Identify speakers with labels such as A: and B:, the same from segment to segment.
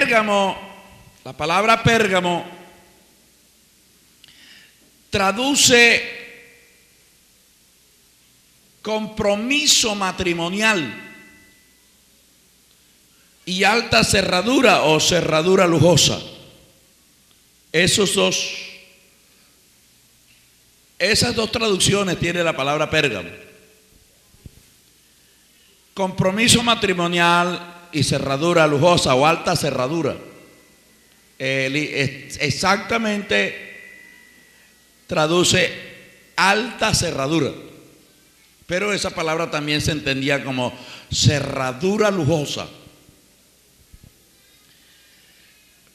A: Pérgamo, la palabra Pérgamo traduce compromiso matrimonial y alta cerradura o cerradura lujosa. Esas dos traducciones tiene la palabra Pérgamo. Compromiso matrimonial y cerradura lujosa o alta cerradura. Exactamente traduce alta cerradura. Pero esa palabra también se entendía como cerradura lujosa.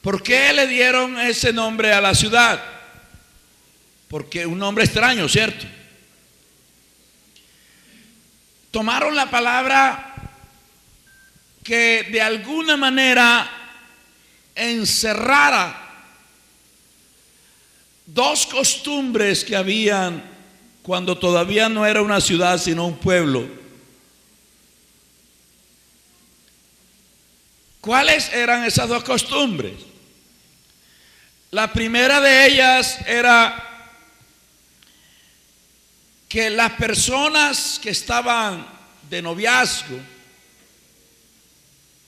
A: ¿Por qué le dieron ese nombre a la ciudad? Porque un nombre extraño, ¿cierto? Tomaron la palabra que de alguna manera encerrara dos costumbres que habían cuando todavía no era una ciudad sino un pueblo. ¿Cuáles eran esas dos costumbres? La primera de ellas era que las personas que estaban de noviazgo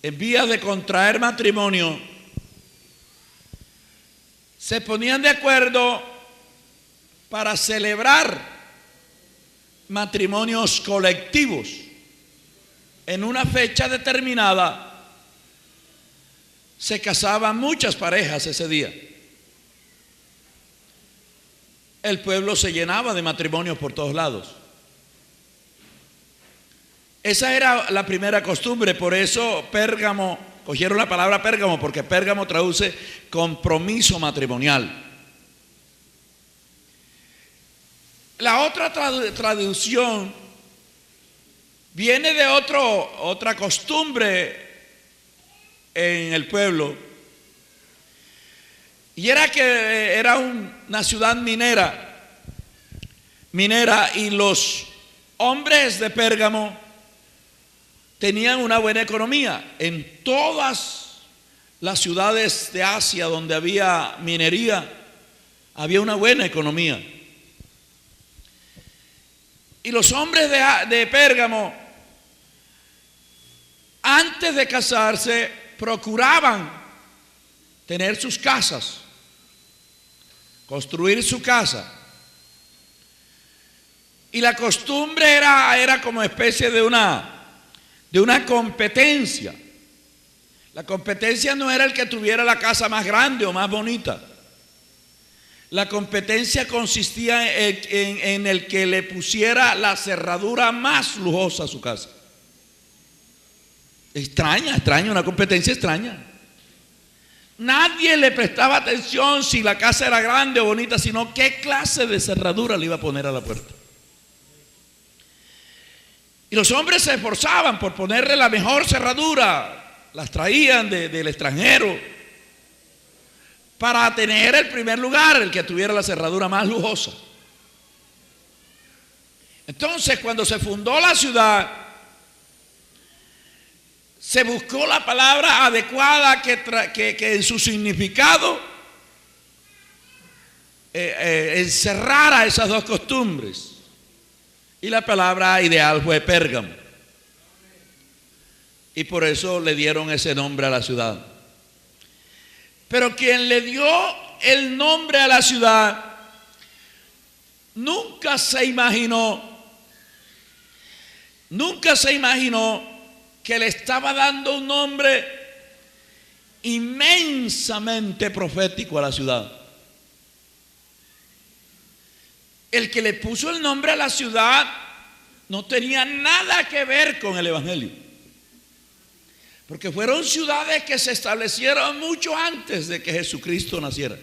A: en vías de contraer matrimonio se ponían de acuerdo para celebrar matrimonios colectivos en una fecha determinada. Se casaban muchas parejas ese día. El pueblo se llenaba de matrimonios por todos lados. Esa era la primera costumbre. Por eso Pérgamo, cogieron la palabra Pérgamo, porque Pérgamo traduce compromiso matrimonial. La otra traducción viene de otra costumbre en el pueblo. Y era que era una ciudad minera, y los hombres de Pérgamo tenían una buena economía. En todas las ciudades de Asia donde había minería, había una buena economía. Y los hombres de Pérgamo, antes de casarse, procuraban tener sus casas, construir su casa. Y la costumbre era como especie de una competencia. La competencia no era el que tuviera la casa más grande o más bonita. La competencia consistía en el que le pusiera la cerradura más lujosa a su casa. Extraña, una competencia extraña. Nadie le prestaba atención si la casa era grande o bonita, sino qué clase de cerradura le iba a poner a la puerta. Y los hombres se esforzaban por ponerle la mejor cerradura, las traían del extranjero para tener el primer lugar, el que tuviera la cerradura más lujosa. Entonces, cuando se fundó la ciudad, se buscó la palabra adecuada que en su significado encerrara esas dos costumbres. Y la palabra ideal fue Pérgamo. Y por eso le dieron ese nombre a la ciudad. Pero quien le dio el nombre a la ciudad nunca se imaginó que le estaba dando un nombre inmensamente profético a la ciudad. El que le puso el nombre a la ciudad no tenía nada que ver con el Evangelio, porque fueron ciudades que se establecieron mucho antes de que Jesucristo naciera.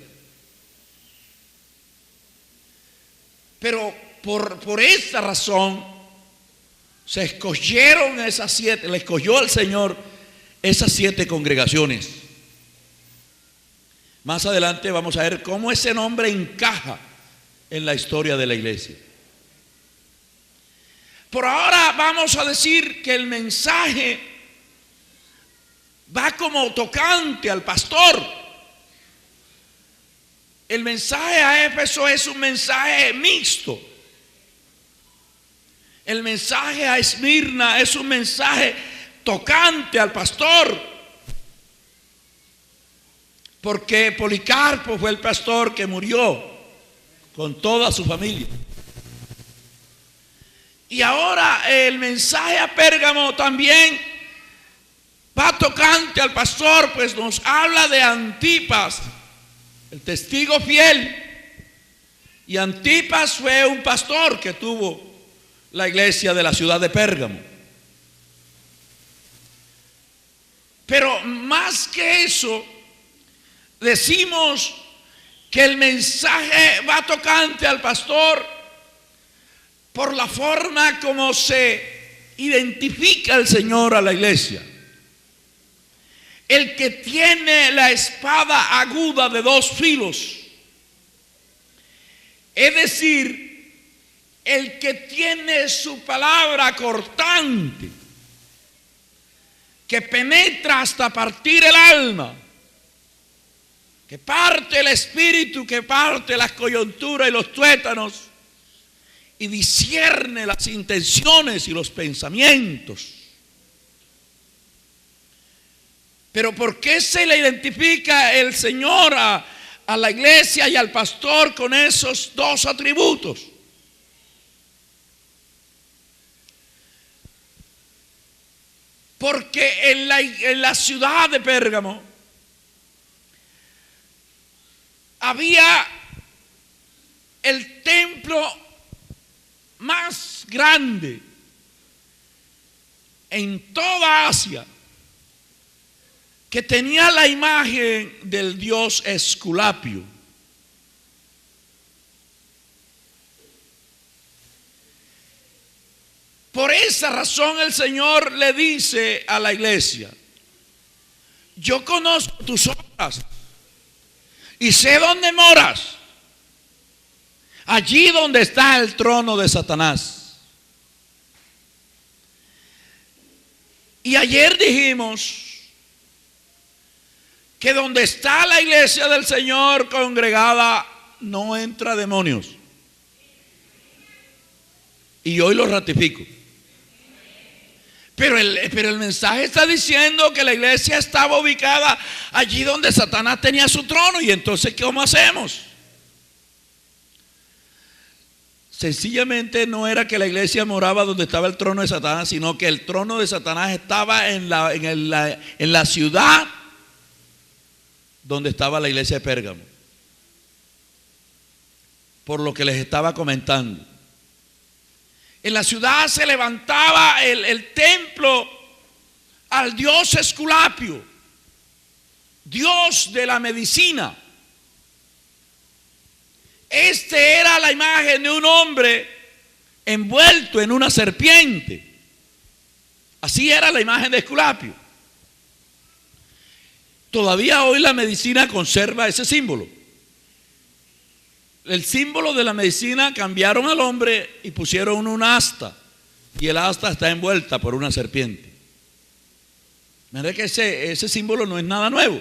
A: Pero por esta razón se escogieron esas 7, le escogió el Señor esas 7 congregaciones. Más adelante vamos a ver cómo ese nombre encaja en la historia de la iglesia. Por ahora vamos a decir que el mensaje va como tocante al pastor. El mensaje a Éfeso es un mensaje mixto. El mensaje a Esmirna es un mensaje tocante al pastor. Porque Policarpo fue el pastor que murió con toda su familia. Y ahora el mensaje a Pérgamo también va tocante al pastor, pues nos habla de Antipas, el testigo fiel. Y Antipas fue un pastor que tuvo la iglesia de la ciudad de Pérgamo. Pero más que eso, decimos que el mensaje va tocante al pastor por la forma como se identifica el Señor a la iglesia. El que tiene la espada aguda de dos filos, es decir, el que tiene su palabra cortante, que penetra hasta partir el alma, que parte el espíritu, que parte las coyunturas y los tuétanos, y discierne las intenciones y los pensamientos. Pero ¿por qué se le identifica el Señor a la iglesia y al pastor con esos dos atributos? Porque en la ciudad de Pérgamo había el templo más grande en toda Asia, que tenía la imagen del dios Esculapio. Por esa razón el Señor le dice a la iglesia: yo conozco tus obras y sé dónde moras, allí donde está el trono de Satanás. Y ayer dijimos que donde está la iglesia del Señor congregada no entra demonios. Y hoy lo ratifico. Pero el mensaje está diciendo que la iglesia estaba ubicada allí donde Satanás tenía su trono. Y entonces, ¿cómo hacemos? Sencillamente no era que la iglesia moraba donde estaba el trono de Satanás, sino que el trono de Satanás estaba en la ciudad donde estaba la iglesia de Pérgamo. Por lo que les estaba comentando. En la ciudad se levantaba el templo al dios Esculapio, dios de la medicina. Este era la imagen de un hombre envuelto en una serpiente. Así era la imagen de Esculapio. Todavía hoy la medicina conserva ese símbolo. El símbolo de la medicina cambiaron al hombre y pusieron un asta, y el asta está envuelta por una serpiente. Mira que ese símbolo no es nada nuevo.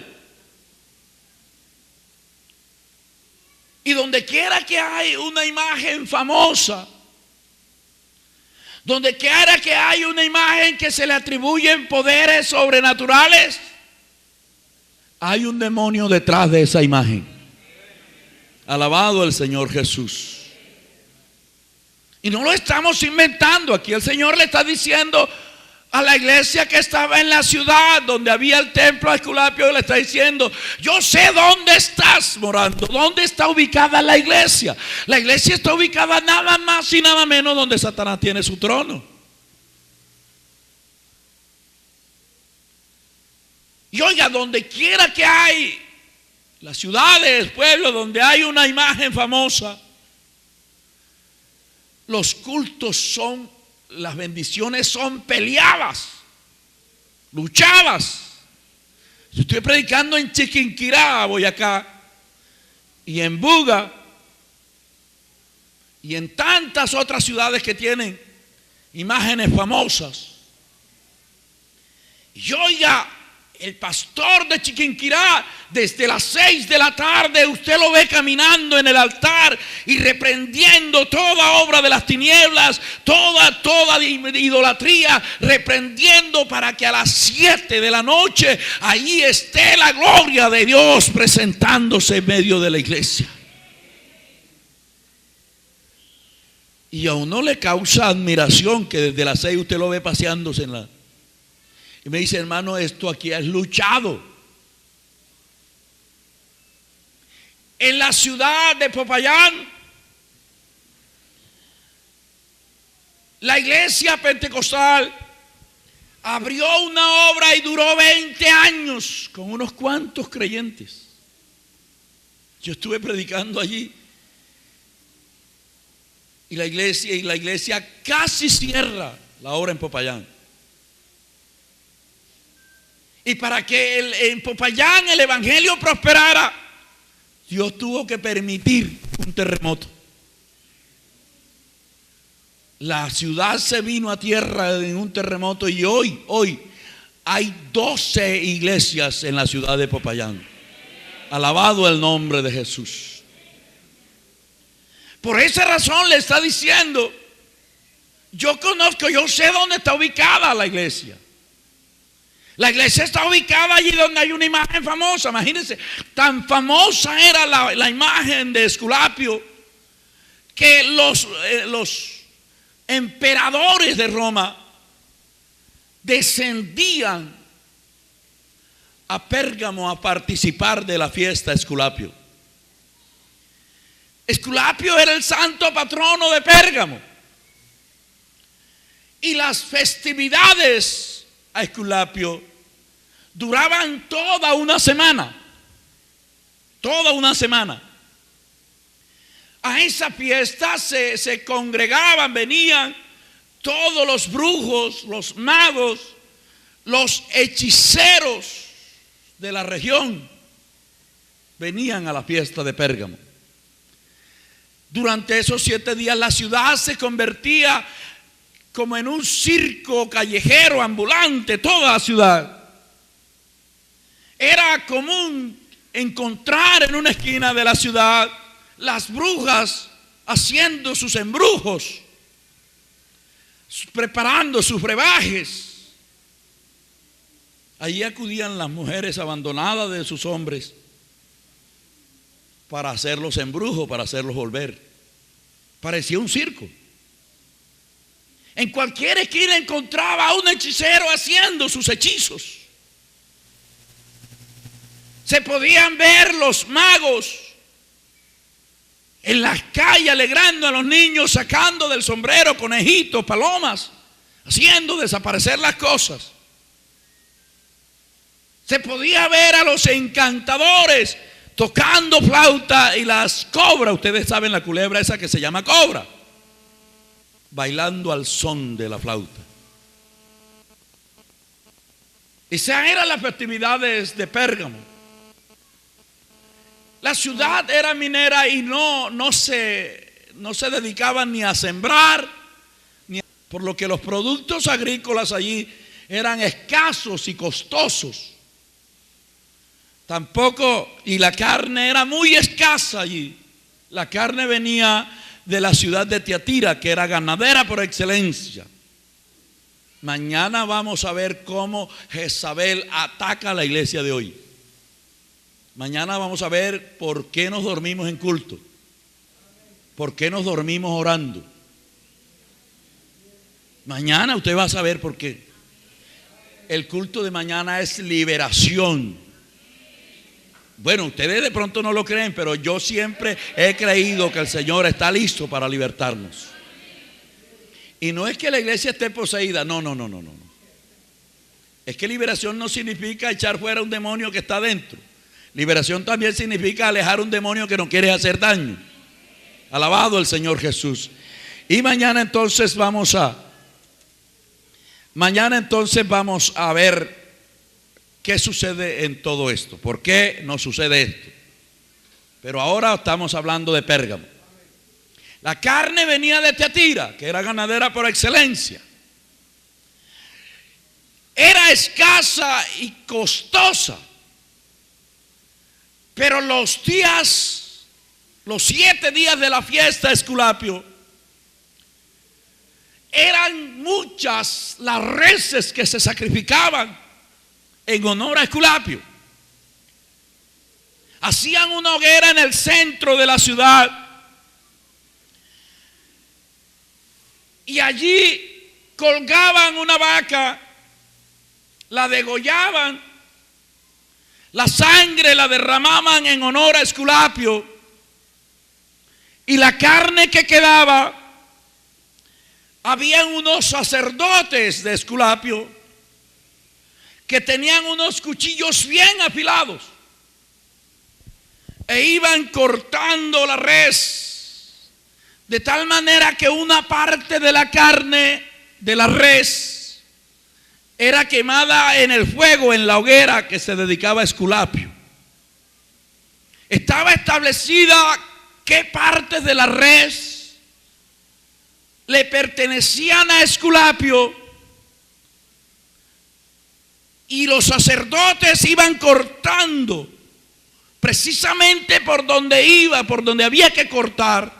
A: Y donde quiera que hay una imagen famosa, donde quiera que hay una imagen que se le atribuyen poderes sobrenaturales, hay un demonio detrás de esa imagen. Alabado el Señor Jesús. Y no lo estamos inventando. Aquí el Señor le está diciendo a la iglesia que estaba en la ciudad donde había el templo a Esculapio, le está diciendo: yo sé dónde estás morando, dónde está ubicada la iglesia. La iglesia está ubicada nada más y nada menos donde Satanás tiene su trono. Y oiga, donde quiera que hay las ciudades, pueblos donde hay una imagen famosa, los cultos son, las bendiciones son peleadas, luchadas. Yo estoy predicando en Chiquinquirá, Boyacá, y en Buga, y en tantas otras ciudades que tienen imágenes famosas. Y oiga, El pastor de Chiquinquirá, desde las 6 de la tarde, usted lo ve caminando en el altar y reprendiendo toda obra de las tinieblas, toda idolatría, reprendiendo para que a las 7 de la noche ahí esté la gloria de Dios presentándose en medio de la iglesia. Y a uno le causa admiración que desde las 6 usted lo ve paseándose en la... Y me dice, hermano, esto aquí es luchado. En la ciudad de Popayán, la iglesia pentecostal abrió una obra y duró 20 años con unos cuantos creyentes. Yo estuve predicando allí. Y la iglesia casi cierra la obra en Popayán. Y para que en Popayán el evangelio prosperara, Dios tuvo que permitir un terremoto. La ciudad se vino a tierra en un terremoto y hoy hay 12 iglesias en la ciudad de Popayán. Alabado el nombre de Jesús. Por esa razón le está diciendo, yo sé dónde está ubicada la iglesia. La iglesia está ubicada allí donde hay una imagen famosa. Imagínense, tan famosa era la imagen de Esculapio que los emperadores de Roma descendían a Pérgamo a participar de la fiesta Esculapio. Esculapio era el santo patrono de Pérgamo. Y las festividades a Esculapio duraban toda una semana. Toda una semana. A esa fiesta se congregaban, venían todos los brujos, los magos, los hechiceros de la región. Venían a la fiesta de Pérgamo. Durante esos 7 días la ciudad se convertía como en un circo callejero ambulante, toda la ciudad. Era común encontrar en una esquina de la ciudad las brujas haciendo sus embrujos, preparando sus brebajes. Allí acudían las mujeres abandonadas de sus hombres para hacerlos embrujos, para hacerlos volver. Parecía un circo. En cualquier esquina encontraba a un hechicero haciendo sus hechizos. Se podían ver los magos en las calles alegrando a los niños, sacando del sombrero conejitos, palomas, haciendo desaparecer las cosas. Se podía ver a los encantadores tocando flauta y las cobras. Ustedes saben la culebra esa que se llama cobra, bailando al son de la flauta. Esas eran las festividades de Pérgamo. La ciudad era minera y no se dedicaban ni a sembrar, por lo que los productos agrícolas allí eran escasos y costosos. Tampoco, y la carne era muy escasa allí. La carne venía de la ciudad de Tiatira, que era ganadera por excelencia. Mañana vamos a ver cómo Jezabel ataca a la iglesia de hoy. Mañana vamos a ver por qué nos dormimos en culto, por qué nos dormimos orando. Mañana usted va a saber por qué. El culto de mañana es liberación. Bueno, ustedes de pronto no lo creen, pero yo siempre he creído que el Señor está listo para libertarnos. Y no es que la iglesia esté poseída, no. Es que liberación no significa echar fuera un demonio que está dentro. Liberación también significa alejar un demonio que no quiere hacer daño. Alabado el Señor Jesús. Y mañana entonces vamos a ver qué sucede en todo esto. ¿Por qué no sucede esto? Pero ahora estamos hablando de Pérgamo. La carne venía de Tiatira, que era ganadera por excelencia. era escasa y costosa. Pero los 7 días de la fiesta de Esculapio, eran muchas las reses que se sacrificaban en honor a Esculapio. Hacían una hoguera en el centro de la ciudad y allí colgaban una vaca, la degollaban, la sangre la derramaban en honor a Esculapio, y la carne que quedaba, habían unos sacerdotes de Esculapio que tenían unos cuchillos bien afilados e iban cortando la res de tal manera que una parte de la carne de la res era quemada en el fuego, en la hoguera que se dedicaba a Esculapio. Estaba establecida qué partes de la res le pertenecían a Esculapio, y los sacerdotes iban cortando precisamente por donde había que cortar,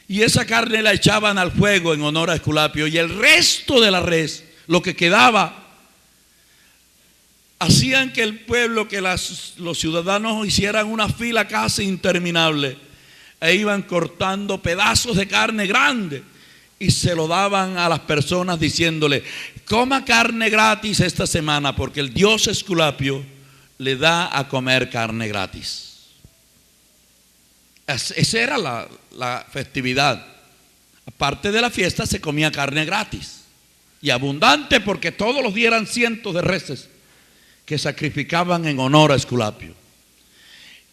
A: y esa carne la echaban al fuego en honor a Esculapio, y el resto de la res, lo que quedaba, hacían que el pueblo, que los ciudadanos hicieran una fila casi interminable e iban cortando pedazos de carne grande y se lo daban a las personas diciéndole: coma carne gratis esta semana porque el dios Esculapio le da a comer carne gratis. Esa era la festividad. Aparte de la fiesta se comía carne gratis y abundante, porque todos los días eran cientos de reses que sacrificaban en honor a Esculapio.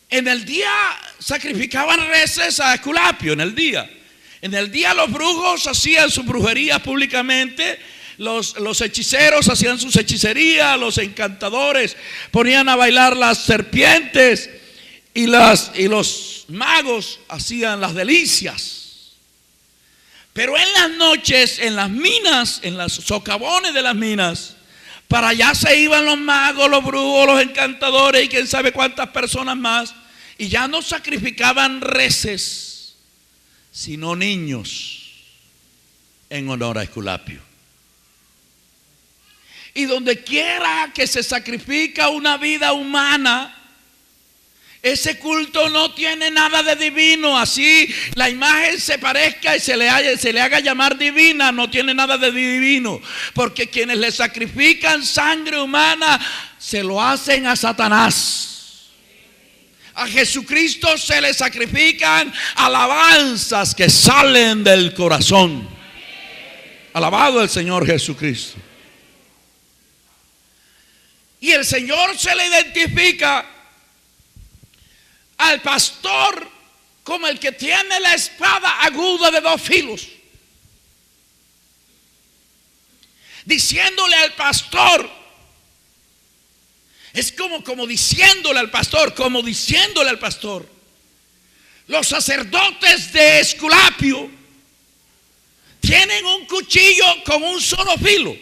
A: En el día sacrificaban reses a Esculapio, en el día los brujos hacían sus brujerías públicamente, los hechiceros hacían sus hechicerías, los encantadores ponían a bailar las serpientes y los magos hacían las delicias. Pero en las noches, en las minas, en los socavones de las minas, para allá se iban los magos, los brujos, los encantadores y quién sabe cuántas personas más, y ya no sacrificaban reses, sino niños en honor a Esculapio. Y donde quiera que se sacrifica una vida humana, ese culto no tiene nada de divino. Así la imagen se parezca y se le haga llamar divina, no tiene nada de divino, porque quienes le sacrifican sangre humana se lo hacen a Satanás. A Jesucristo se le sacrifican alabanzas que salen del corazón. Alabado el Señor Jesucristo. Y el Señor se le identifica al pastor como el que tiene la espada aguda de 2 filos, diciéndole al pastor, es como diciéndole al pastor, los sacerdotes de Esculapio tienen un cuchillo con un solo filo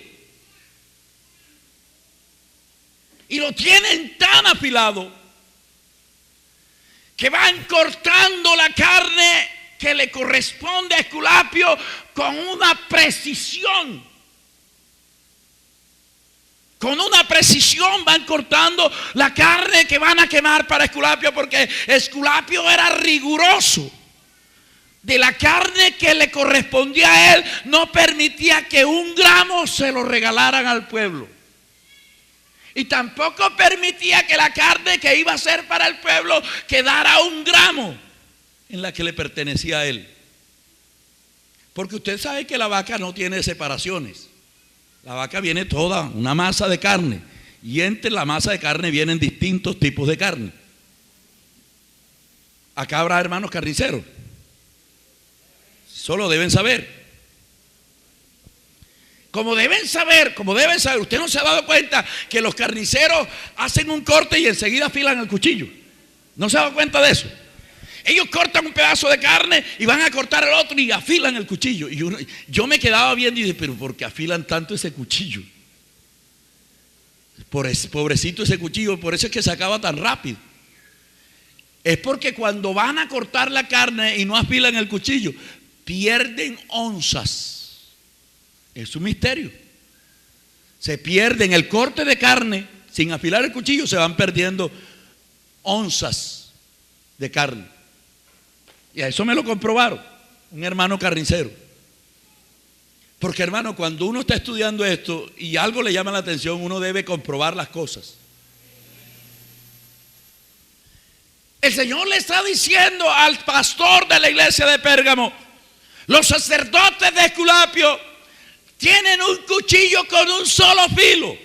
A: y lo tienen tan afilado que van cortando la carne que le corresponde a Esculapio con una precisión. Con una precisión van cortando la carne que van a quemar para Esculapio, porque Esculapio era riguroso. De la carne que le correspondía a él, no permitía que 1 gramo se lo regalaran al pueblo. Y tampoco permitía que la carne que iba a ser para el pueblo quedara 1 gramo en la que le pertenecía a él. Porque usted sabe que la vaca no tiene separaciones. La vaca viene toda una masa de carne, y entre la masa de carne vienen distintos tipos de carne. Acá habrá hermanos carniceros, solo deben saber. Como deben saber, usted no se ha dado cuenta que los carniceros hacen un corte y enseguida afilan el cuchillo. ¿No se ha dado cuenta de eso? Ellos cortan un pedazo de carne y van a cortar el otro y afilan el cuchillo. Y yo me quedaba viendo y dije, pero ¿por qué afilan tanto ese cuchillo? Pobrecito ese cuchillo, por eso es que se acaba tan rápido. Es porque cuando van a cortar la carne y no afilan el cuchillo, pierden onzas. Es un misterio. Se pierden el corte de carne, sin afilar el cuchillo se van perdiendo onzas de carne. Y a eso me lo comprobaron un hermano carnicero. Porque, hermano, cuando uno está estudiando esto y algo le llama la atención, uno debe comprobar las cosas. El Señor le está diciendo al pastor de la iglesia de Pérgamo: los sacerdotes de Esculapio tienen un cuchillo con un solo filo.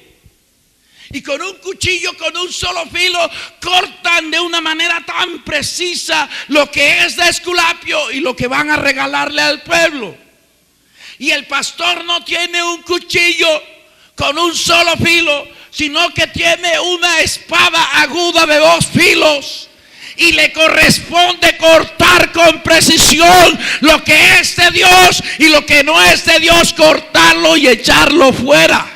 A: Y con un cuchillo con un solo filo cortan de una manera tan precisa lo que es de Esculapio y lo que van a regalarle al pueblo. Y el pastor no tiene un cuchillo con un solo filo, sino que tiene una espada aguda de 2 filos. Y le corresponde cortar con precisión lo que es de Dios y lo que no es de Dios, cortarlo y echarlo fuera.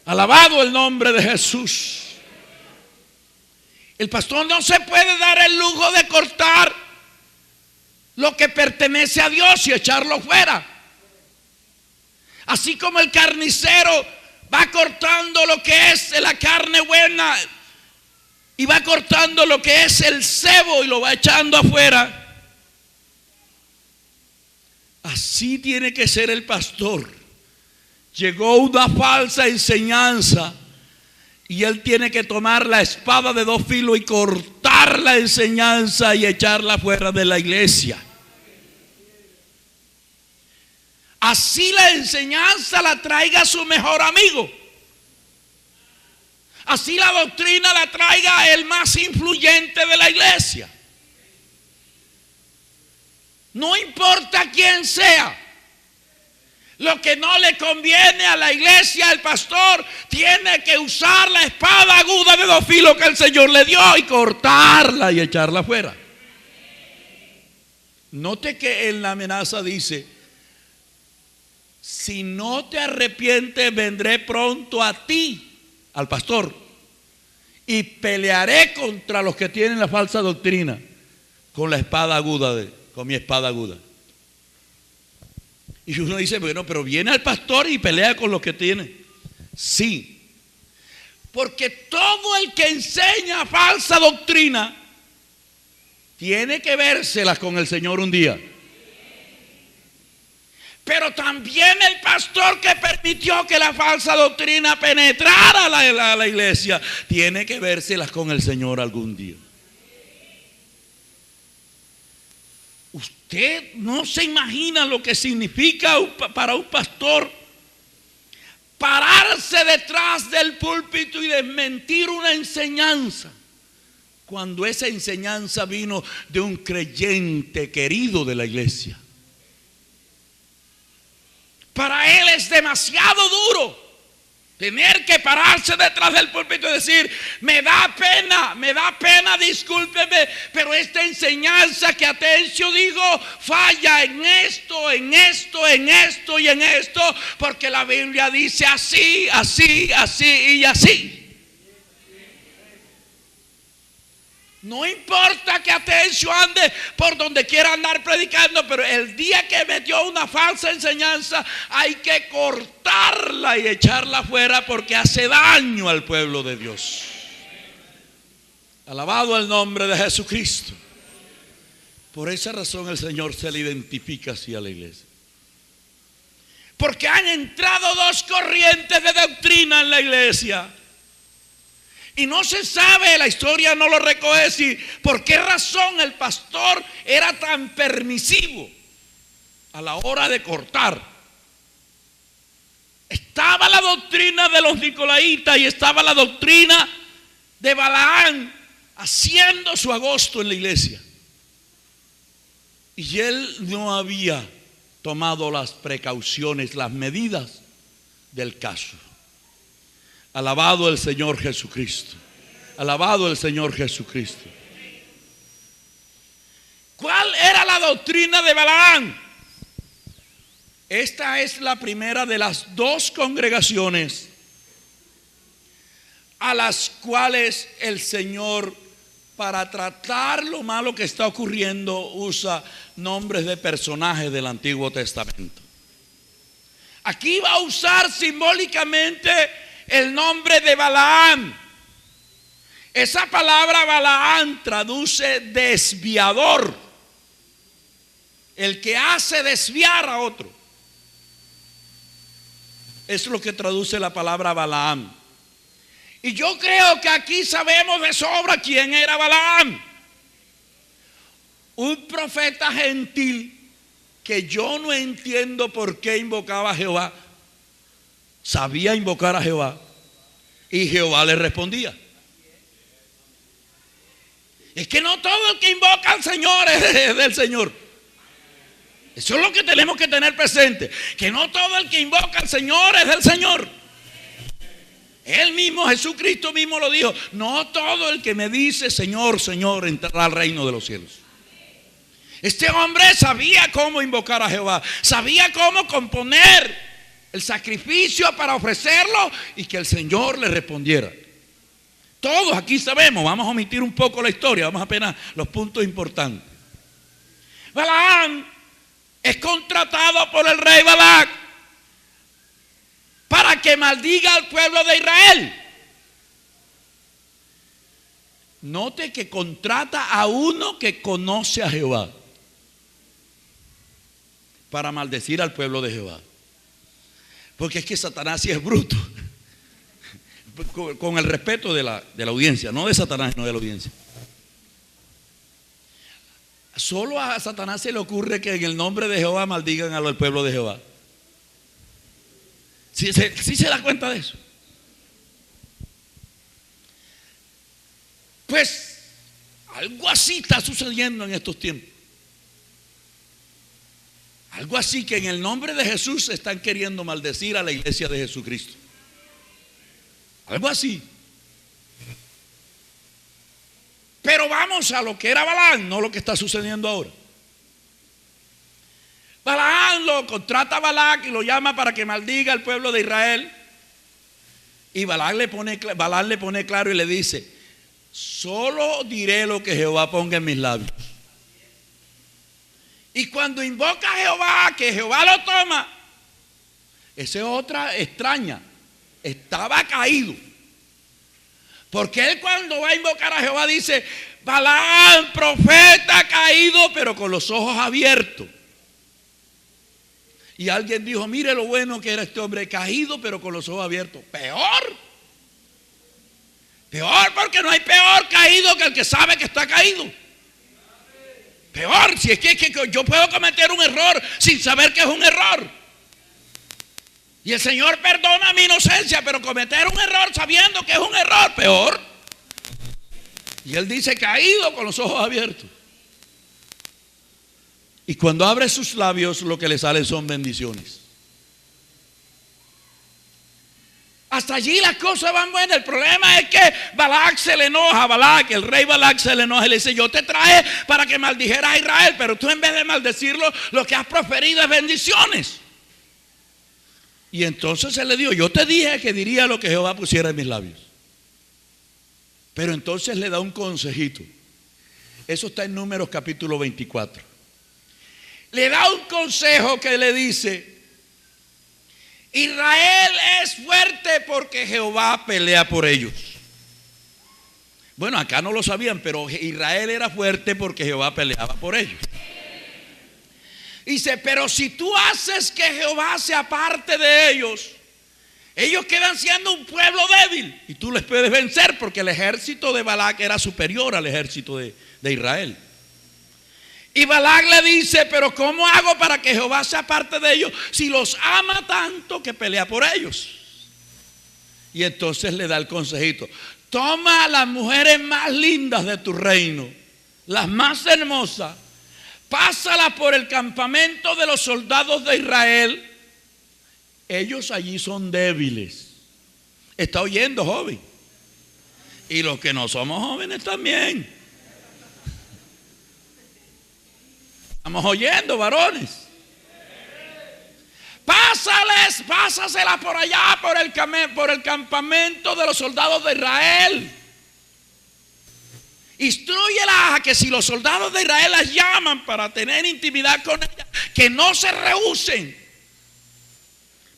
A: Alabado el nombre de Jesús. El pastor no se puede dar el lujo de cortar lo que pertenece a Dios y echarlo fuera. Así como el carnicero va cortando lo que es la carne buena y va cortando lo que es el sebo y lo va echando afuera, así tiene que ser el pastor. Llegó una falsa enseñanza y él tiene que tomar la espada de 2 filos y cortar la enseñanza y echarla fuera de la iglesia. Así la enseñanza la traiga su mejor amigo. Así la doctrina la traiga el más influyente de la iglesia. No importa quién sea. Lo que no le conviene a la iglesia, el pastor tiene que usar la espada aguda de 2 filos que el Señor le dio y cortarla y echarla fuera. Note que en la amenaza dice: si no te arrepientes, vendré pronto a ti, al pastor, y pelearé contra los que tienen la falsa doctrina con la espada aguda, con mi espada aguda. Y uno dice: bueno, pero viene al pastor y pelea con los que tiene. Sí, porque todo el que enseña falsa doctrina tiene que vérselas con el Señor un día. Pero también el pastor que permitió que la falsa doctrina penetrara a la iglesia tiene que vérselas con el Señor algún día. Usted no se imagina lo que significa para un pastor pararse detrás del púlpito y desmentir una enseñanza, cuando esa enseñanza vino de un creyente querido de la iglesia. Para él es demasiado duro tener que pararse detrás del púlpito y decir: me da pena, discúlpeme, pero esta enseñanza que Atencio digo falla en esto y en esto, porque la Biblia dice así, así, así y así. No importa que Atencio ande por donde quiera andar predicando, pero el día que metió una falsa enseñanza hay que cortarla y echarla fuera, porque hace daño al pueblo de Dios. Alabado el nombre de Jesucristo. Por esa razón el Señor se le identifica así a la iglesia. Porque han entrado 2 corrientes de doctrina en la iglesia. Y no se sabe, la historia no lo recoge, si por qué razón el pastor era tan permisivo a la hora de cortar. Estaba la doctrina de los nicolaitas y estaba la doctrina de Balaán haciendo su agosto en la iglesia. Y él no había tomado las precauciones, las medidas del caso. Alabado el Señor Jesucristo. Alabado el Señor Jesucristo. ¿Cuál era la doctrina de Balaán? Esta es la primera de las 2 congregaciones a las cuales el Señor, para tratar lo malo que está ocurriendo, usa nombres de personajes del Antiguo Testamento. Aquí va a usar simbólicamente el nombre de Balaam. Esa palabra Balaam traduce desviador, el que hace desviar a otro. Es lo que traduce la palabra Balaam. Y yo creo que aquí sabemos de sobra quién era Balaam. Un profeta gentil que yo no entiendo por qué invocaba a Jehová. Sabía invocar a Jehová y Jehová le respondía. Es que no todo el que invoca al Señor es del Señor. Eso es lo que tenemos que tener presente, que no todo el que invoca al Señor es del Señor. Él mismo, Jesucristo mismo lo dijo: no todo el que me dice Señor, Señor entrará al reino de los cielos. Este hombre sabía cómo invocar a Jehová, sabía cómo componer el sacrificio para ofrecerlo y que el Señor le respondiera. Todos aquí sabemos. Vamos a omitir un poco la historia, vamos apenas los puntos importantes. Balaam es contratado por el rey Balac para que maldiga al pueblo de Israel. Note que contrata a uno que conoce a Jehová para maldecir al pueblo de Jehová. Porque es que Satanás sí es bruto. Con el respeto de la audiencia, no de Satanás, no de la audiencia. Solo a Satanás se le ocurre que en el nombre de Jehová maldigan al pueblo de Jehová. ¿Sí se da cuenta de eso? Pues algo así está sucediendo en estos tiempos. Algo así, que en el nombre de Jesús están queriendo maldecir a la iglesia de Jesucristo. Algo así. Pero vamos a lo que era Balaam, no lo que está sucediendo ahora. Balaam lo contrata a Balac y lo llama para que maldiga al pueblo de Israel. Y Balaam le pone claro y le dice: solo diré lo que Jehová ponga en mis labios. Y cuando invoca a Jehová, que Jehová lo toma, esa es otra extraña. Estaba caído. Porque él, cuando va a invocar a Jehová, dice: Balaam, profeta caído, pero con los ojos abiertos. Y alguien dijo: mire lo bueno que era este hombre, caído pero con los ojos abiertos. Peor. Peor, porque no hay peor caído que el que sabe que está caído. Peor, si es que yo puedo cometer un error sin saber que es un error. Y el Señor perdona mi inocencia, pero cometer un error sabiendo que es un error, peor. Y él dice: caído con los ojos abiertos. Y cuando abre sus labios, lo que le salen son bendiciones. Hasta allí las cosas van buenas. El problema es que Balac se le enoja. El rey Balac se le enoja y le dice: yo te traje para que maldijeras a Israel, pero tú, en vez de maldecirlo, lo que has proferido es bendiciones. Y entonces él le dijo: yo te dije que diría lo que Jehová pusiera en mis labios. Pero entonces le da un consejito. Eso está en Números capítulo 24. Le da un consejo que le dice: Israel es fuerte porque Jehová pelea por ellos. Bueno, acá no lo sabían, pero Israel era fuerte porque Jehová peleaba por ellos. Dice: pero si tú haces que Jehová se aparte de ellos, ellos quedan siendo un pueblo débil y tú les puedes vencer, porque el ejército de Balac era superior al ejército de Israel. Y Balac le dice: pero ¿cómo hago para que Jehová se aparte de ellos si los ama tanto que pelea por ellos? Y entonces le da el consejito: toma a las mujeres más lindas de tu reino, las más hermosas, pásalas por el campamento de los soldados de Israel. Ellos allí son débiles. ¿Está oyendo, joven? Y los que no somos jóvenes también. ¿Estamos oyendo, varones? Pásales pásasela por allá, por el campamento de los soldados de Israel. Instrúyelas a que si los soldados de Israel las llaman para tener intimidad con ella, que no se rehúsen.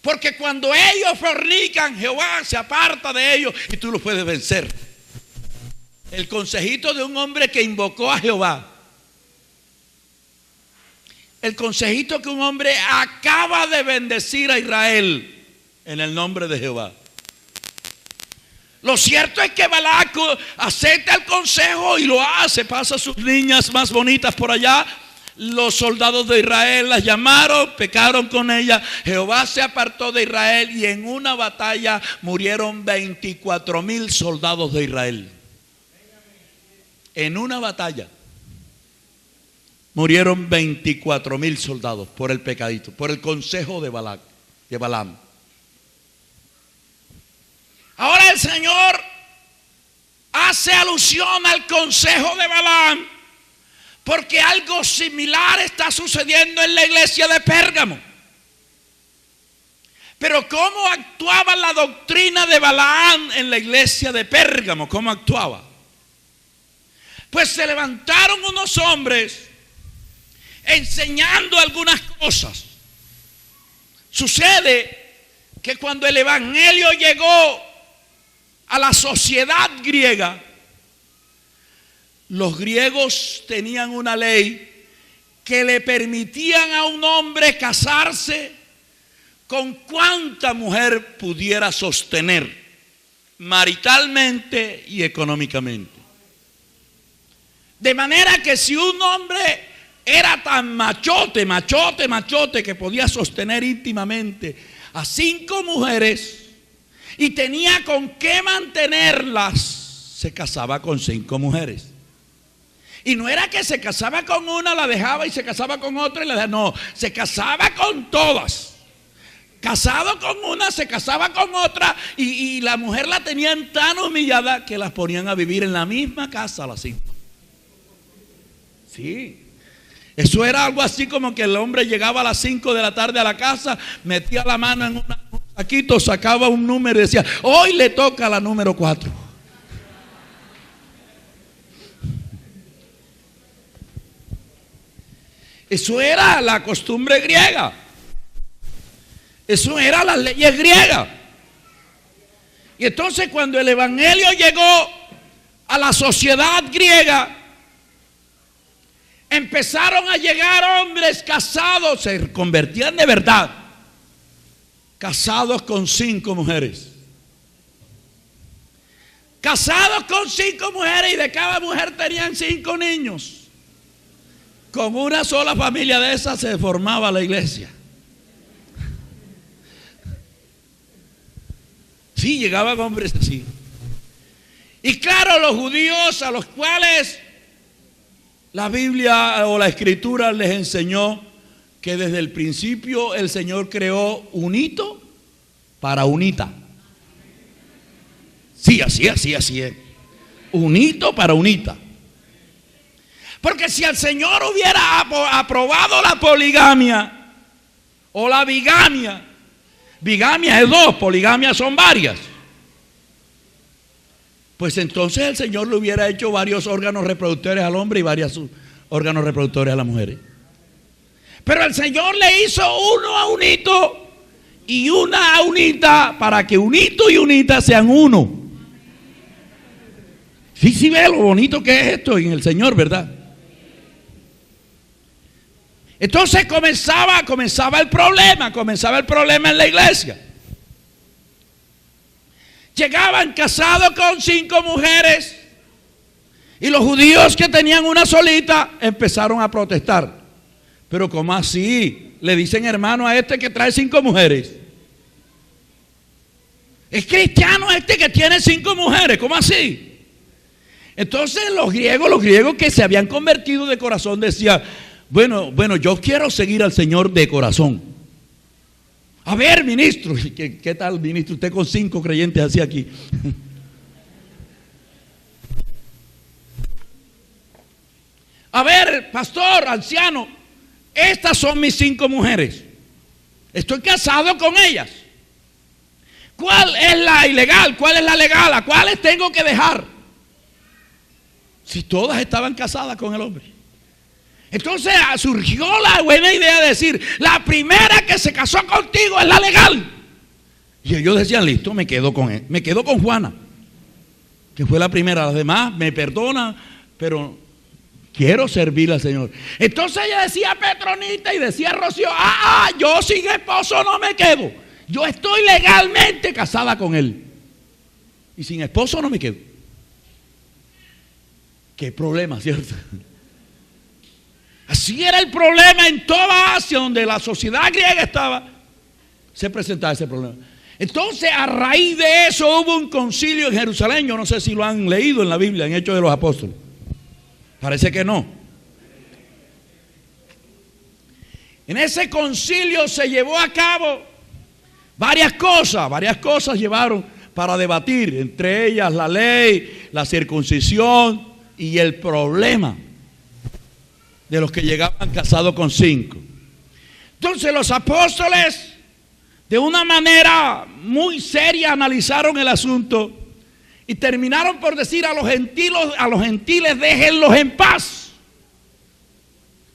A: Porque cuando ellos fornican, Jehová se aparta de ellos y tú los puedes vencer. El consejito de un hombre que invocó a Jehová. El consejito que un hombre acaba de bendecir a Israel en el nombre de Jehová. Lo cierto es que Balac acepta el consejo y lo hace. Pasa a sus niñas más bonitas por allá. Los soldados de Israel las llamaron, pecaron con ellas. Jehová se apartó de Israel y en una batalla murieron 24,000 soldados de Israel. En una batalla murieron 24,000 soldados por el pecadito, por el consejo de Balaam. Ahora el Señor hace alusión al consejo de Balaam, porque algo similar está sucediendo en la iglesia de Pérgamo. Pero ¿cómo actuaba la doctrina de Balaam en la iglesia de Pérgamo? ¿Cómo actuaba? Pues se levantaron unos hombres enseñando algunas cosas. Sucede que cuando el evangelio llegó a la sociedad griega, los griegos tenían una ley que le permitían a un hombre casarse con cuanta mujer pudiera sostener maritalmente y económicamente. De manera que si un hombre era tan machote que podía sostener íntimamente a 5 mujeres y tenía con qué mantenerlas, se casaba con 5 mujeres. Y no era que se casaba con una, la dejaba y se casaba con otra y la dejaba. No, se casaba con todas. Casado con una, se casaba con otra y la mujer la tenían tan humillada que las ponían a vivir en la misma casa a las 5. Sí. Eso era algo así como que el hombre llegaba a las 5 de la tarde a la casa, metía la mano en un saquito, sacaba un número y decía: hoy le toca la número 4. Eso era la costumbre griega. Eso era las leyes griegas. Y entonces cuando el evangelio llegó a la sociedad griega, empezaron a llegar hombres casados, se convertían de verdad, casados con 5 mujeres. Casados con 5 mujeres y de cada mujer tenían 5 niños. Con una sola familia de esas se formaba la iglesia. Sí, llegaban hombres así. Y claro, los judíos a los cuales la Biblia o la Escritura les enseñó que desde el principio el Señor creó un hito para unita. Sí, así es. Un hito para unita. Porque si el Señor hubiera aprobado la poligamia o la bigamia, bigamia es 2, poligamia son varias, pues entonces el Señor le hubiera hecho varios órganos reproductores al hombre y varios órganos reproductores a las mujeres. Pero el Señor le hizo uno a unito y una a unita para que unito y unita sean uno. Sí, ve lo bonito que es esto en el Señor, ¿verdad? Entonces comenzaba el problema en la iglesia. Llegaban casados con 5 mujeres y los judíos que tenían una solita empezaron a protestar. Pero ¿cómo así? Le dicen hermano a este que trae 5 mujeres. Es cristiano este que tiene 5 mujeres, ¿cómo así? Entonces los griegos que se habían convertido de corazón decían: bueno, yo quiero seguir al Señor de corazón. A ver, ministro, ¿qué tal, ministro? Usted con 5 creyentes así aquí. A ver, pastor, anciano, estas son mis 5 mujeres. Estoy casado con ellas. ¿Cuál es la ilegal? ¿Cuál es la legal? ¿A cuáles tengo que dejar? Si todas estaban casadas con el hombre. Entonces surgió la buena idea de decir, la primera que se casó contigo es la legal. Y ellos decían, listo, me quedo con él. Me quedo con Juana, que fue la primera. Las demás me perdonan, pero quiero servir al Señor. Entonces ella decía Petronita y decía Rocío, yo sin esposo no me quedo. Yo estoy legalmente casada con él. Y sin esposo no me quedo. Qué problema, ¿cierto? Así era el problema en toda Asia, donde la sociedad griega estaba. Se presentaba ese problema. Entonces, a raíz de eso hubo un concilio en Jerusalén. Yo no sé si lo han leído en la Biblia, en Hechos de los Apóstoles. Parece que no. En ese concilio se llevó a cabo varias cosas llevaron para debatir, entre ellas la ley, la circuncisión y el problema de los que llegaban casados con 5. Entonces los apóstoles, de una manera muy seria, analizaron el asunto y terminaron por decir a los gentiles, déjenlos en paz.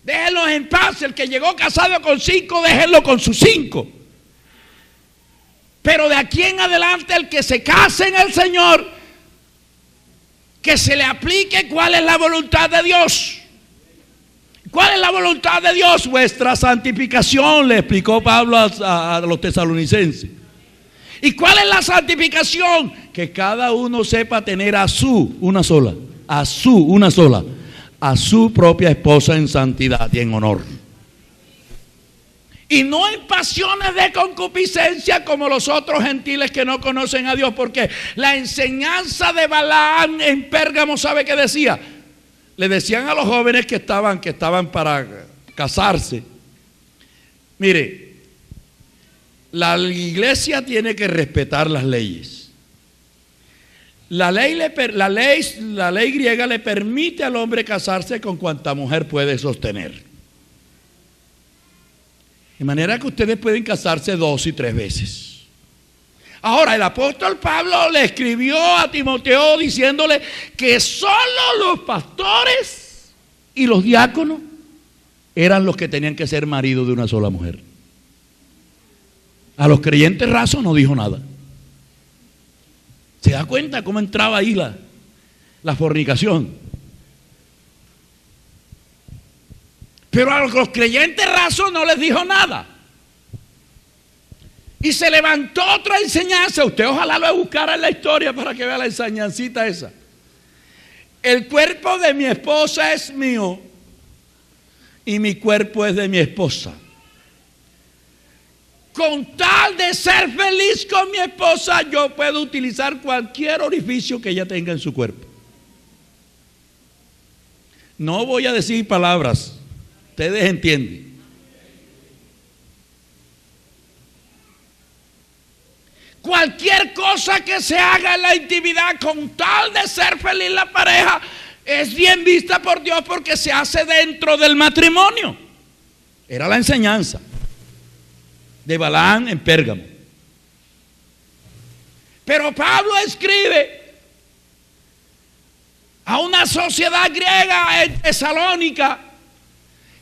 A: Déjenlos en paz. El que llegó casado con 5, déjenlo con sus 5. Pero de aquí en adelante, el que se case en el Señor, que se le aplique cuál es la voluntad de Dios. ¿Cuál es la voluntad de Dios? Vuestra santificación, le explicó Pablo a los tesalonicenses. ¿Y cuál es la santificación? Que cada uno sepa tener a su propia esposa en santidad y en honor. Y no en pasiones de concupiscencia como los otros gentiles que no conocen a Dios, porque la enseñanza de Balaam en Pérgamo, ¿sabe qué decía? Le decían a los jóvenes que estaban para casarse, mire, la iglesia tiene que respetar las leyes. La ley griega le permite al hombre casarse con cuanta mujer puede sostener. De manera que ustedes pueden casarse 2 y 3 veces. Ahora, el apóstol Pablo le escribió a Timoteo diciéndole que solo los pastores y los diáconos eran los que tenían que ser maridos de una sola mujer. A los creyentes rasos no dijo nada. ¿Se da cuenta cómo entraba ahí la fornicación? Pero a los creyentes rasos no les dijo nada. Y se levantó otra enseñanza. Usted ojalá lo buscara en la historia para que vea la enseñancita esa. El cuerpo de mi esposa es mío y mi cuerpo es de mi esposa. Con tal de ser feliz con mi esposa, yo puedo utilizar cualquier orificio que ella tenga en su cuerpo. No voy a decir palabras, ustedes entienden. Cualquier cosa que se haga en la intimidad con tal de ser feliz la pareja es bien vista por Dios porque se hace dentro del matrimonio. Era la enseñanza de Balaam en Pérgamo. Pero Pablo escribe a una sociedad griega en Tesalónica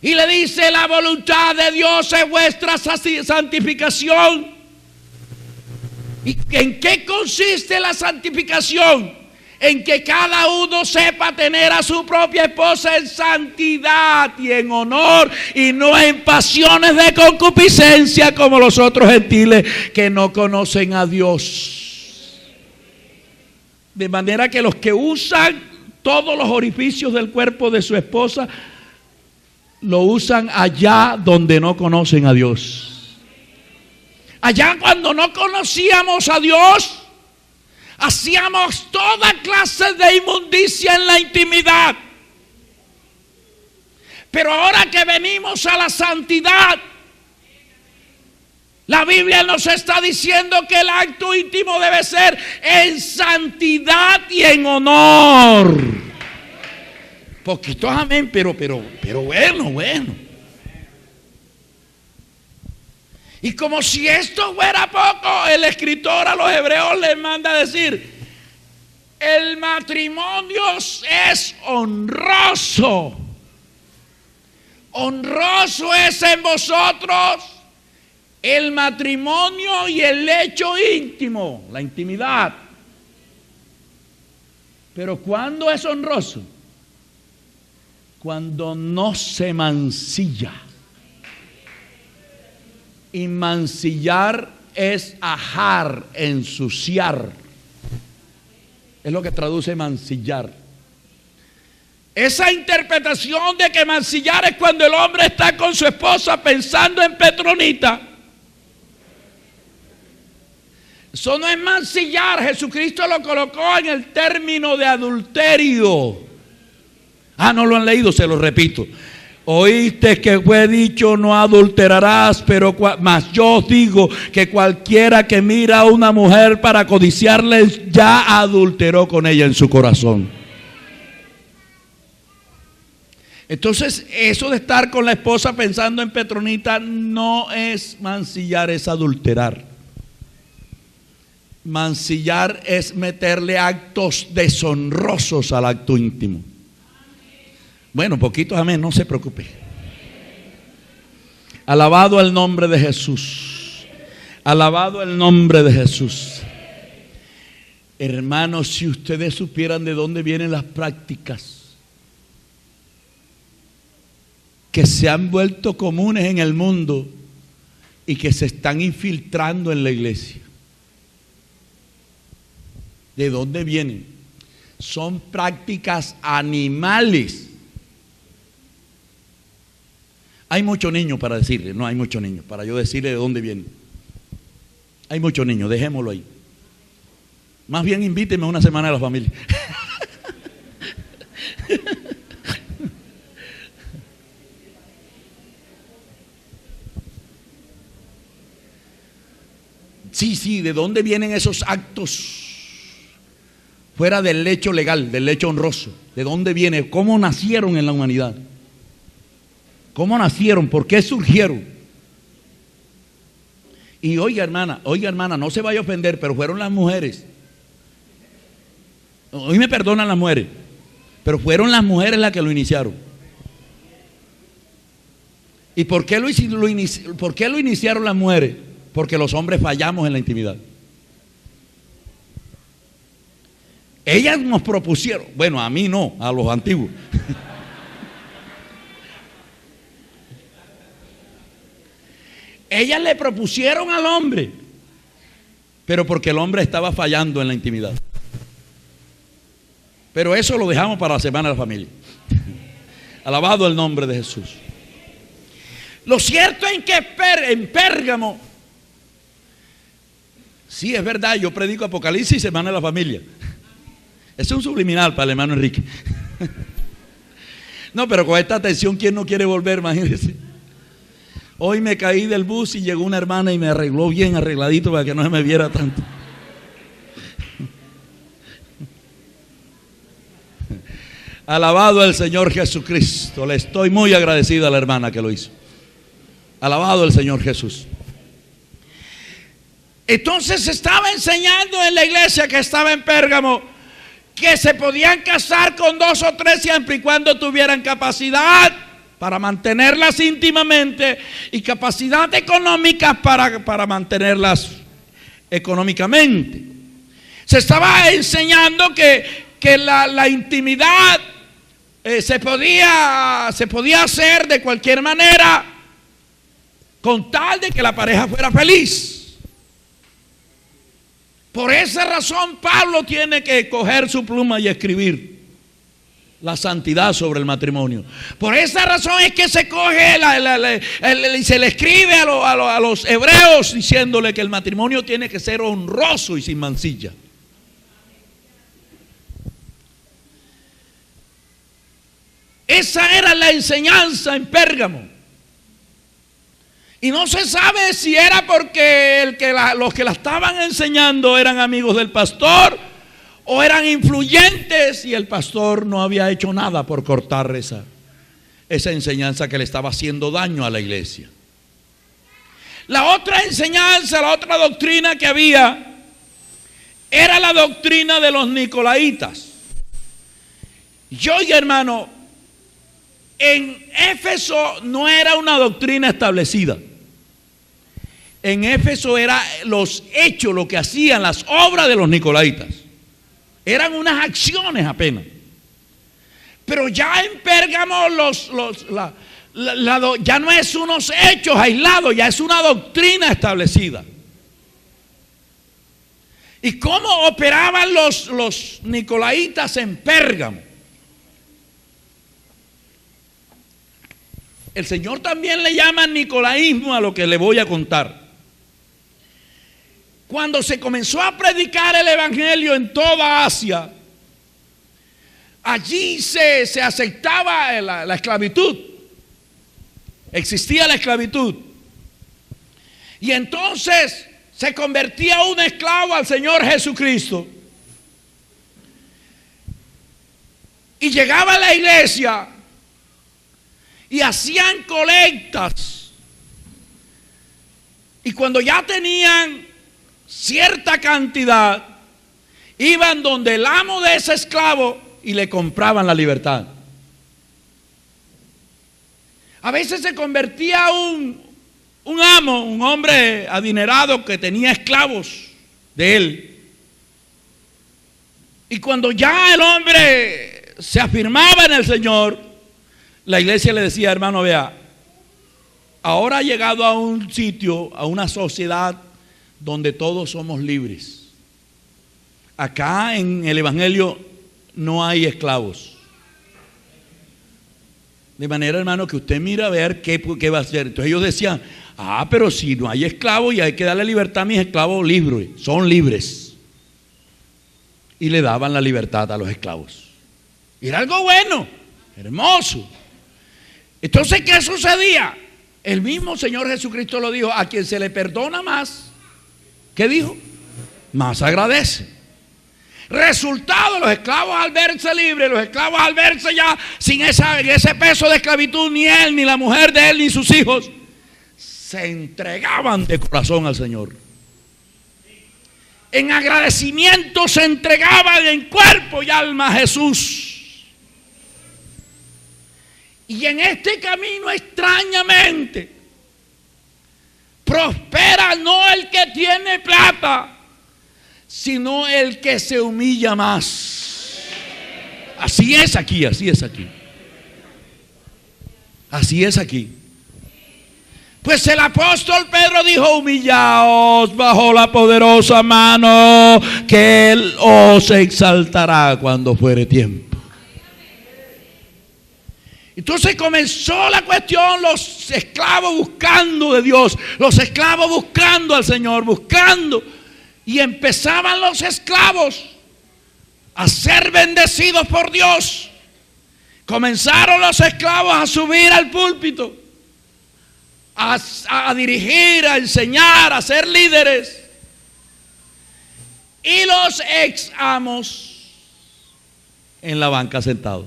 A: y le dice: la voluntad de Dios es vuestra santificación. ¿Y en qué consiste la santificación? En que cada uno sepa tener a su propia esposa en santidad y en honor, y no en pasiones de concupiscencia como los otros gentiles que no conocen a Dios. De manera que los que usan todos los orificios del cuerpo de su esposa lo usan allá donde no conocen a Dios. Allá cuando no conocíamos a Dios, hacíamos toda clase de inmundicia en la intimidad. Pero ahora que venimos a la santidad, la Biblia nos está diciendo que el acto íntimo debe ser en santidad y en honor. Poquitos amén, pero bueno. Y como si esto fuera poco, el escritor a los hebreos les manda a decir: el matrimonio es honroso. Honroso es en vosotros el matrimonio y el lecho íntimo, la intimidad. Pero ¿cuándo es honroso? Cuando no se mancilla. Y mancillar es ajar, ensuciar. Es lo que traduce mancillar. Esa interpretación de que mancillar es cuando el hombre está con su esposa pensando en Petronita. Eso no es mancillar. Jesucristo lo colocó en el término de adulterio. No lo han leído, se lo repito. Oíste que fue dicho: no adulterarás, mas yo os digo que cualquiera que mira a una mujer para codiciarle ya adulteró con ella en su corazón. Entonces, eso de estar con la esposa pensando en Petronita no es mancillar, es adulterar. Mancillar es meterle actos deshonrosos al acto íntimo. Bueno, poquitos amén, no se preocupe. Alabado el nombre de Jesús. Alabado el nombre de Jesús. Hermanos, si ustedes supieran de dónde vienen las prácticas que se han vuelto comunes en el mundo y que se están infiltrando en la iglesia. ¿De dónde vienen? Son prácticas animales. Hay muchos niños para decirle, no hay muchos niños, para yo decirle de dónde vienen. Hay muchos niños, dejémoslo ahí. Más bien invíteme una semana a la familia. Sí, ¿de dónde vienen esos actos fuera del lecho legal, del lecho honroso? ¿De dónde viene? ¿Cómo nacieron en la humanidad? ¿Cómo nacieron? ¿Por qué surgieron? Y oiga hermana, no se vaya a ofender, pero fueron las mujeres. Hoy me perdonan las mujeres, pero fueron las mujeres las que lo iniciaron. ¿Y por qué lo iniciaron las mujeres? Porque los hombres fallamos en la intimidad. Ellas nos propusieron, bueno, a mí no, a los antiguos. Ellas le propusieron al hombre, pero porque el hombre estaba fallando en la intimidad. Pero eso lo dejamos para la semana de la familia. Alabado el nombre de Jesús. Lo cierto es que en Pérgamo, sí, es verdad, yo predico Apocalipsis y semana de la familia. Es un subliminal para el hermano Enrique. No, pero con esta atención, ¿quién no quiere volver? Imagínense. Hoy me caí del bus y llegó una hermana y me arregló bien arregladito para que no se me viera tanto. Alabado el Señor Jesucristo. Le estoy muy agradecido a la hermana que lo hizo. Alabado el Señor Jesús. Entonces se estaba enseñando en la iglesia que estaba en Pérgamo que se podían casar con 2 o 3 siempre y cuando tuvieran capacidad para mantenerlas íntimamente y capacidad económica para mantenerlas económicamente. Se estaba enseñando que la intimidad se podía hacer de cualquier manera con tal de que la pareja fuera feliz. Por esa razón Pablo tiene que coger su pluma y escribir la santidad sobre el matrimonio. Por esa razón es que se coge y se le escribe a los hebreos diciéndole que el matrimonio tiene que ser honroso y sin mancilla. Esa era la enseñanza en Pérgamo. Y no se sabe si era porque los que la estaban enseñando eran amigos del pastor o eran influyentes y el pastor no había hecho nada por cortar esa enseñanza que le estaba haciendo daño a la iglesia. La otra enseñanza, la otra doctrina que había, era la doctrina de los nicolaitas. Y oiga, hermano, en Éfeso no era una doctrina establecida. En Éfeso eran los hechos, lo que hacían, las obras de los nicolaitas. Eran unas acciones apenas. Pero ya en Pérgamo ya no es unos hechos aislados, ya es una doctrina establecida. ¿Y cómo operaban los nicolaitas en Pérgamo? El Señor también le llama nicolaísmo a lo que le voy a contar. Cuando se comenzó a predicar el evangelio en toda Asia, allí se aceptaba la esclavitud. Existía la esclavitud. Y entonces se convertía un esclavo al Señor Jesucristo. Y llegaba a la iglesia y hacían colectas. Y cuando ya tenían cierta cantidad, iban donde el amo de ese esclavo y le compraban la libertad. A veces se convertía un amo, un hombre adinerado que tenía esclavos de él. Y cuando ya el hombre se afirmaba en el Señor, la iglesia le decía: hermano, vea, ahora ha llegado a un sitio, a una sociedad donde todos somos libres. Acá en el evangelio no hay esclavos. De manera, hermano, que usted mira a ver qué va a hacer. Entonces ellos decían: pero si no hay esclavos y hay que darle libertad a mis esclavos libres, son libres. Y le daban la libertad a los esclavos. Y era algo bueno, hermoso. Entonces, ¿qué sucedía? El mismo Señor Jesucristo lo dijo: a quien se le perdona más, ¿qué dijo? Más agradece. Resultado, los esclavos al verse libres, los esclavos al verse ya sin ese peso de esclavitud, ni él, ni la mujer de él, ni sus hijos, se entregaban de corazón al Señor. En agradecimiento se entregaban en cuerpo y alma a Jesús. Y en este camino, extrañamente, prospera no el que tiene plata, sino el que se humilla más. Así es aquí, así es aquí. Así es aquí. Pues el apóstol Pedro dijo: humillaos bajo la poderosa mano, que él os exaltará cuando fuere tiempo. Entonces comenzó la cuestión, los esclavos buscando de Dios, los esclavos buscando al Señor, buscando. Y empezaban los esclavos a ser bendecidos por Dios. Comenzaron los esclavos a subir al púlpito, a dirigir, a enseñar, a ser líderes. Y los ex amos en la banca sentados.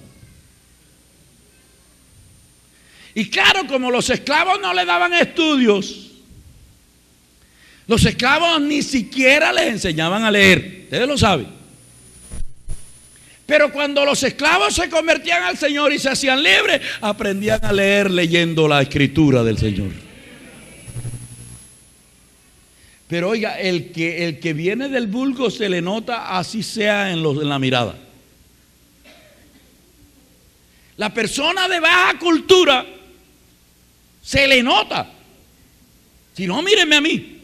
A: Y claro, como los esclavos no le daban estudios, los esclavos ni siquiera les enseñaban a leer. Ustedes lo saben. Pero cuando los esclavos se convertían al Señor y se hacían libres, aprendían a leer leyendo la escritura del Señor. Pero oiga, el que viene del vulgo se le nota, así sea en la mirada. La persona de baja cultura se le nota. Si no, mírenme a mí.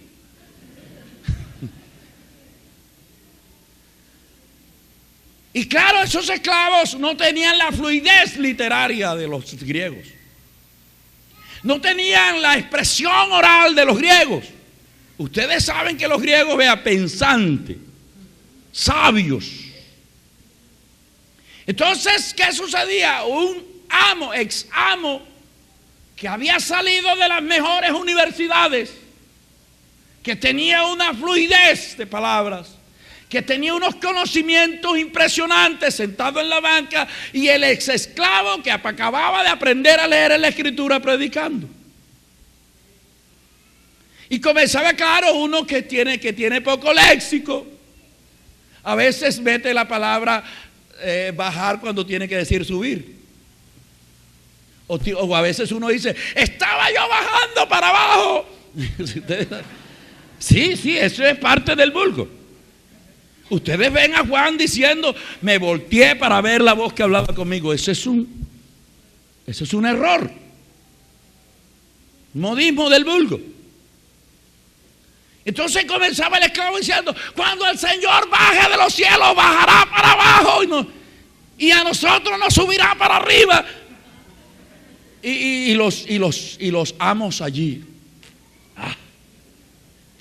A: Y claro, esos esclavos no tenían la fluidez literaria de los griegos. No tenían la expresión oral de los griegos. Ustedes saben que los griegos, vean, pensantes, sabios. Entonces, ¿qué sucedía? Un amo, ex amo, que había salido de las mejores universidades, que tenía una fluidez de palabras, que tenía unos conocimientos impresionantes, sentado en la banca, y el ex esclavo que acababa de aprender a leer en la escritura predicando. Y comenzaba, claro, uno que tiene poco léxico. A veces mete la palabra bajar cuando tiene que decir subir. O a veces uno dice, estaba yo bajando para abajo. Sí, eso es parte del vulgo. Ustedes ven a Juan diciendo, me volteé para ver la voz que hablaba conmigo. Eso es un error. Modismo del vulgo. Entonces comenzaba el esclavo diciendo, cuando el Señor baje de los cielos, bajará para abajo y a nosotros nos subirá para arriba. Y los amos allí.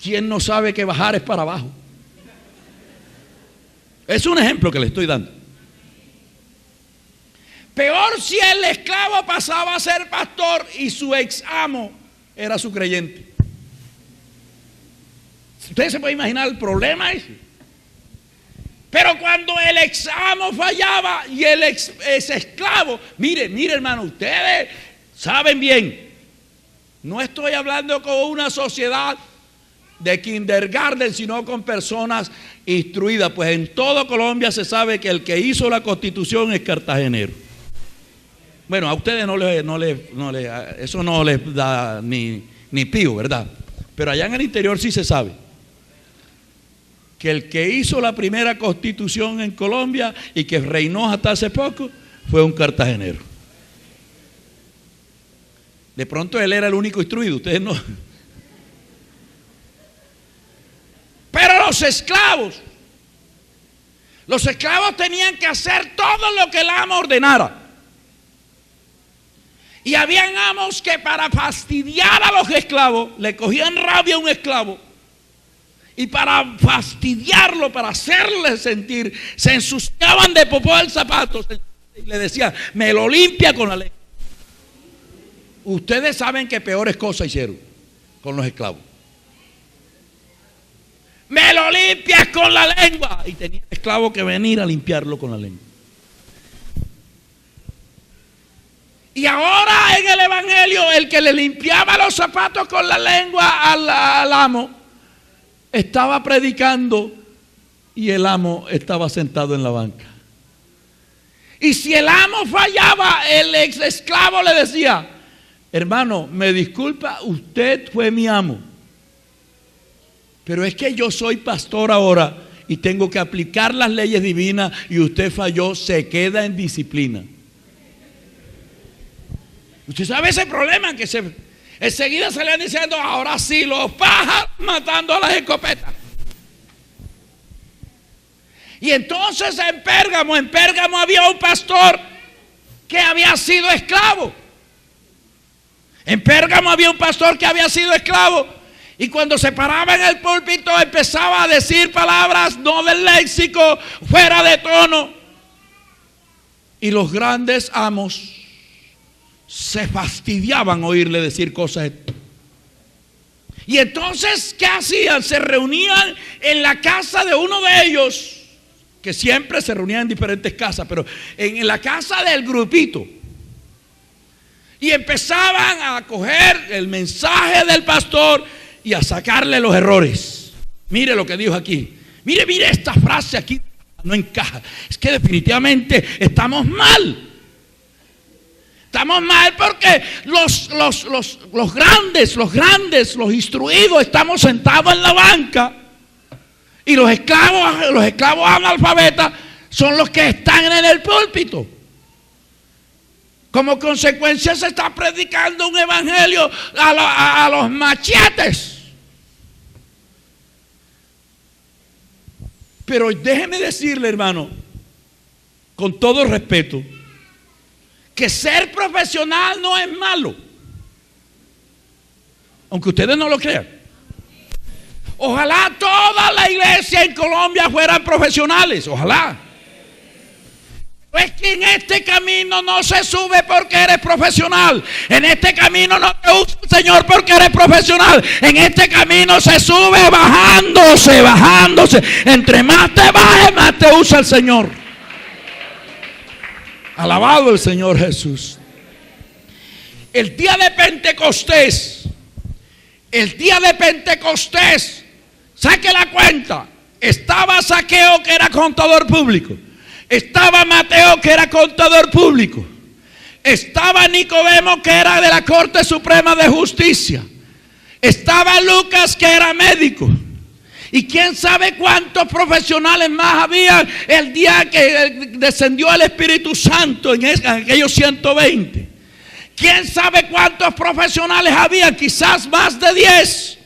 A: ¿Quién no sabe que bajar es para abajo? Es un ejemplo que le estoy dando. Peor si el esclavo pasaba a ser pastor y su ex amo era su creyente. Ustedes se pueden imaginar el problema ese. Pero cuando el ex amo fallaba y ese esclavo, mire hermano, ustedes saben bien, no estoy hablando con una sociedad de kindergarten, sino con personas instruidas. Pues en toda Colombia se sabe que el que hizo la Constitución es cartagenero. Bueno, a ustedes eso no les da ni pío, ¿verdad? Pero allá en el interior sí se sabe que el que hizo la primera Constitución en Colombia y que reinó hasta hace poco fue un cartagenero. De pronto él era el único instruido, ustedes no. Pero los esclavos tenían que hacer todo lo que el amo ordenara. Y habían amos que para fastidiar a los esclavos le cogían rabia a un esclavo y para fastidiarlo, para hacerle sentir, se ensuciaban de popó el zapato y le decían, me lo limpia con la lengua. Ustedes saben que peores cosas hicieron con los esclavos. Me lo limpias con la lengua. Y tenía el esclavo que venir a limpiarlo con la lengua. Y ahora en el evangelio, el que le limpiaba los zapatos con la lengua al amo, estaba predicando y el amo estaba sentado en la banca. Y si el amo fallaba, el ex esclavo le decía, hermano, me disculpa, usted fue mi amo, pero es que yo soy pastor ahora y tengo que aplicar las leyes divinas y usted falló, se queda en disciplina. Usted sabe ese problema que enseguida se le van diciendo, ahora sí, los pájaros matando a las escopetas. Y entonces en Pérgamo había un pastor que había sido esclavo. En Pérgamo había un pastor que había sido esclavo. Y cuando se paraba en el púlpito empezaba a decir palabras no del léxico, fuera de tono. Y los grandes amos se fastidiaban oírle decir cosas. Y entonces, ¿qué hacían? Se reunían en la casa de uno de ellos, que siempre se reunían en diferentes casas, pero en la casa del grupito. Y empezaban a coger el mensaje del pastor y a sacarle los errores. Mire lo que dijo aquí. Mire esta frase aquí no encaja. Es que definitivamente estamos mal. Estamos mal porque los grandes, los instruidos, estamos sentados en la banca y los esclavos analfabetas son los que están en el púlpito. Como consecuencia se está predicando un evangelio a los machetes. Pero déjeme decirle, hermano, con todo respeto, que ser profesional no es malo, aunque ustedes no lo crean. Ojalá toda la iglesia en Colombia fueran profesionales, ojalá. Es que en este camino no se sube porque eres profesional. En este camino no te usa el Señor porque eres profesional. En este camino se sube bajándose. Entre más te bajes, más te usa el Señor. Alabado el Señor Jesús. El día de Pentecostés, El día de Pentecostés, saque la cuenta, estaba Zaqueo, que era contador público, estaba Mateo, que era contador público, estaba Nicodemo, que era de la Corte Suprema de Justicia, estaba Lucas, que era médico, y quién sabe cuántos profesionales más había el día que descendió el Espíritu Santo en aquellos 120. ¿Quién sabe cuántos profesionales había? Quizás más de 10.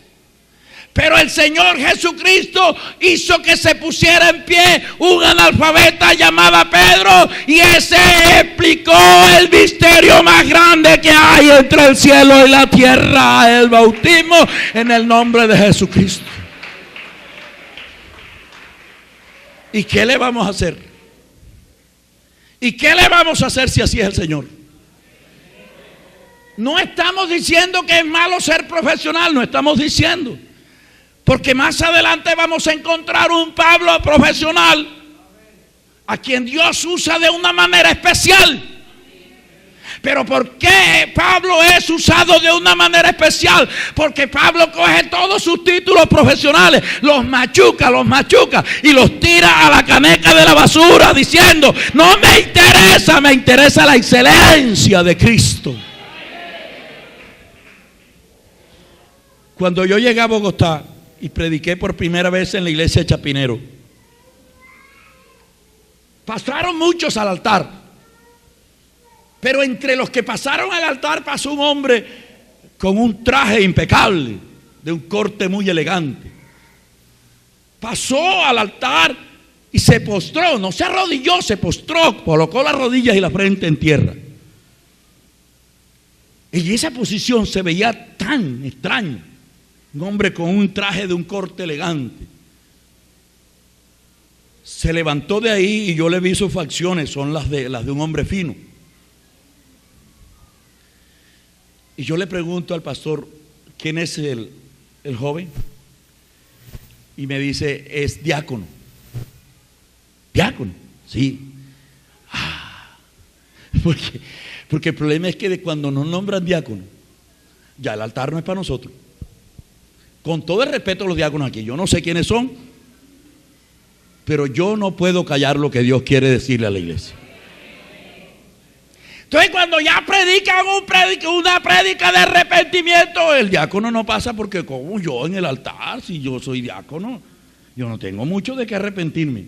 A: Pero el Señor Jesucristo hizo que se pusiera en pie un analfabeta llamado Pedro, y ese explicó el misterio más grande que hay entre el cielo y la tierra, el bautismo en el nombre de Jesucristo. ¿Y qué le vamos a hacer? ¿Y qué le vamos a hacer si así es el Señor? No estamos diciendo que es malo ser profesional, no estamos diciendo. Porque más adelante vamos a encontrar un Pablo profesional a quien Dios usa de una manera especial. Pero ¿por qué Pablo es usado de una manera especial? Porque Pablo coge todos sus títulos profesionales, los machuca y los tira a la caneca de la basura diciendo: no me interesa, me interesa la excelencia de Cristo. Cuando yo llegué a Bogotá y prediqué por primera vez en la iglesia de Chapinero, pasaron muchos al altar, pero entre los que pasaron al altar pasó un hombre con un traje impecable, de un corte muy elegante. Pasó al altar y se postró, no se arrodilló, se postró, colocó las rodillas y la frente en tierra. En esa posición se veía tan extraño. Un hombre con un traje de un corte elegante. Se levantó de ahí y yo le vi sus facciones, son las de un hombre fino. Y yo le pregunto al pastor: ¿quién es el joven? Y me dice: es diácono. ¿Diácono? Sí. Porque el problema es que cuando nos nombran diácono, ya el altar no es para nosotros. Con todo el respeto a los diáconos aquí, yo no sé quiénes son, pero yo no puedo callar lo que Dios quiere decirle a la iglesia. Entonces, cuando ya predican una prédica de arrepentimiento, el diácono no pasa, porque como yo en el altar, si yo soy diácono, yo no tengo mucho de qué arrepentirme.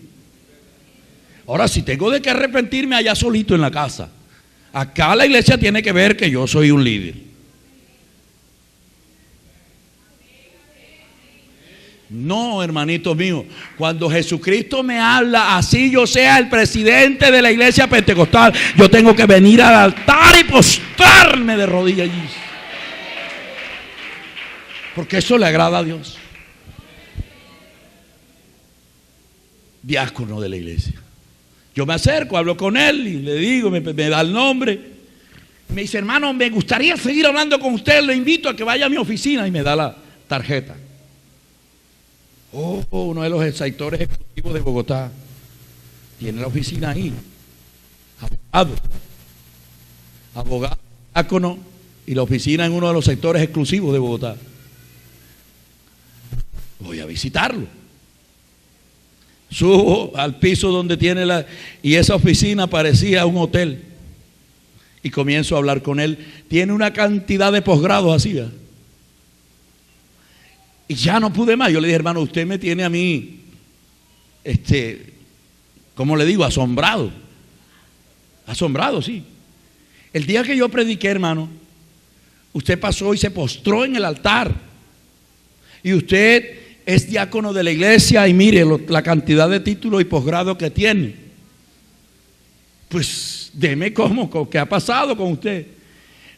A: Ahora, si tengo de qué arrepentirme, allá solito en la casa. Acá la iglesia tiene que ver que yo soy un líder. No, hermanito mío, cuando Jesucristo me habla, así yo sea el presidente de la iglesia pentecostal, yo tengo que venir al altar y postrarme de rodillas allí, porque eso le agrada a Dios. Diácono de la iglesia. Yo me acerco, hablo con él y le digo, me da el nombre. Me dice: hermano, me gustaría seguir hablando con usted, le invito a que vaya a mi oficina, y me da la tarjeta. Uno de los sectores ejecutivos de Bogotá tiene la oficina ahí. Abogado, diácono, y la oficina en uno de los sectores exclusivos de Bogotá. Voy a visitarlo. Subo al piso donde tiene y esa oficina parecía un hotel, y comienzo a hablar con él. Tiene una cantidad de posgrados así, ¿verdad? Y ya no pude más. Yo le dije: hermano, usted me tiene a mí, ¿cómo le digo? Asombrado. Asombrado, sí. El día que yo prediqué, hermano, usted pasó y se postró en el altar. Y usted es diácono de la iglesia, y mire la cantidad de títulos y posgrados que tiene. Pues deme qué ha pasado con usted.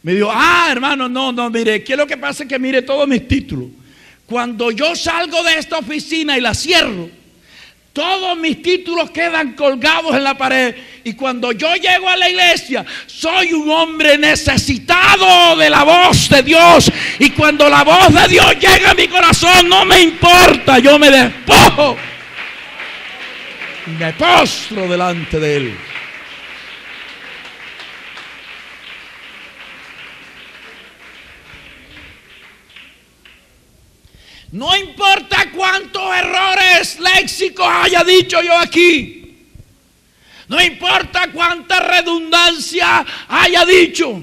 A: Me dijo: hermano, no, mire, ¿qué es lo que pasa? Es que mire todos mis títulos. Cuando yo salgo de esta oficina y la cierro, todos mis títulos quedan colgados en la pared. Y cuando yo llego a la iglesia, soy un hombre necesitado de la voz de Dios. Y cuando la voz de Dios llega a mi corazón, no me importa, yo me despojo y me postro delante de Él. No importa cuántos errores léxicos haya dicho yo aquí. No importa cuánta redundancia haya dicho.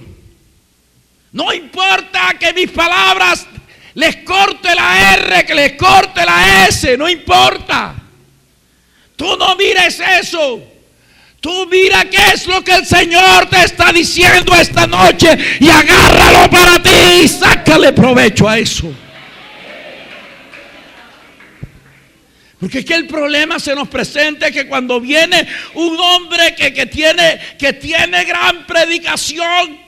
A: No importa que mis palabras les corte la R, que les corte la S. No importa. Tú no mires eso. Tú mira qué es lo que el Señor te está diciendo esta noche y agárralo para ti y sácale provecho a eso. Porque es que el problema se nos presenta que cuando viene un hombre que tiene gran predicación,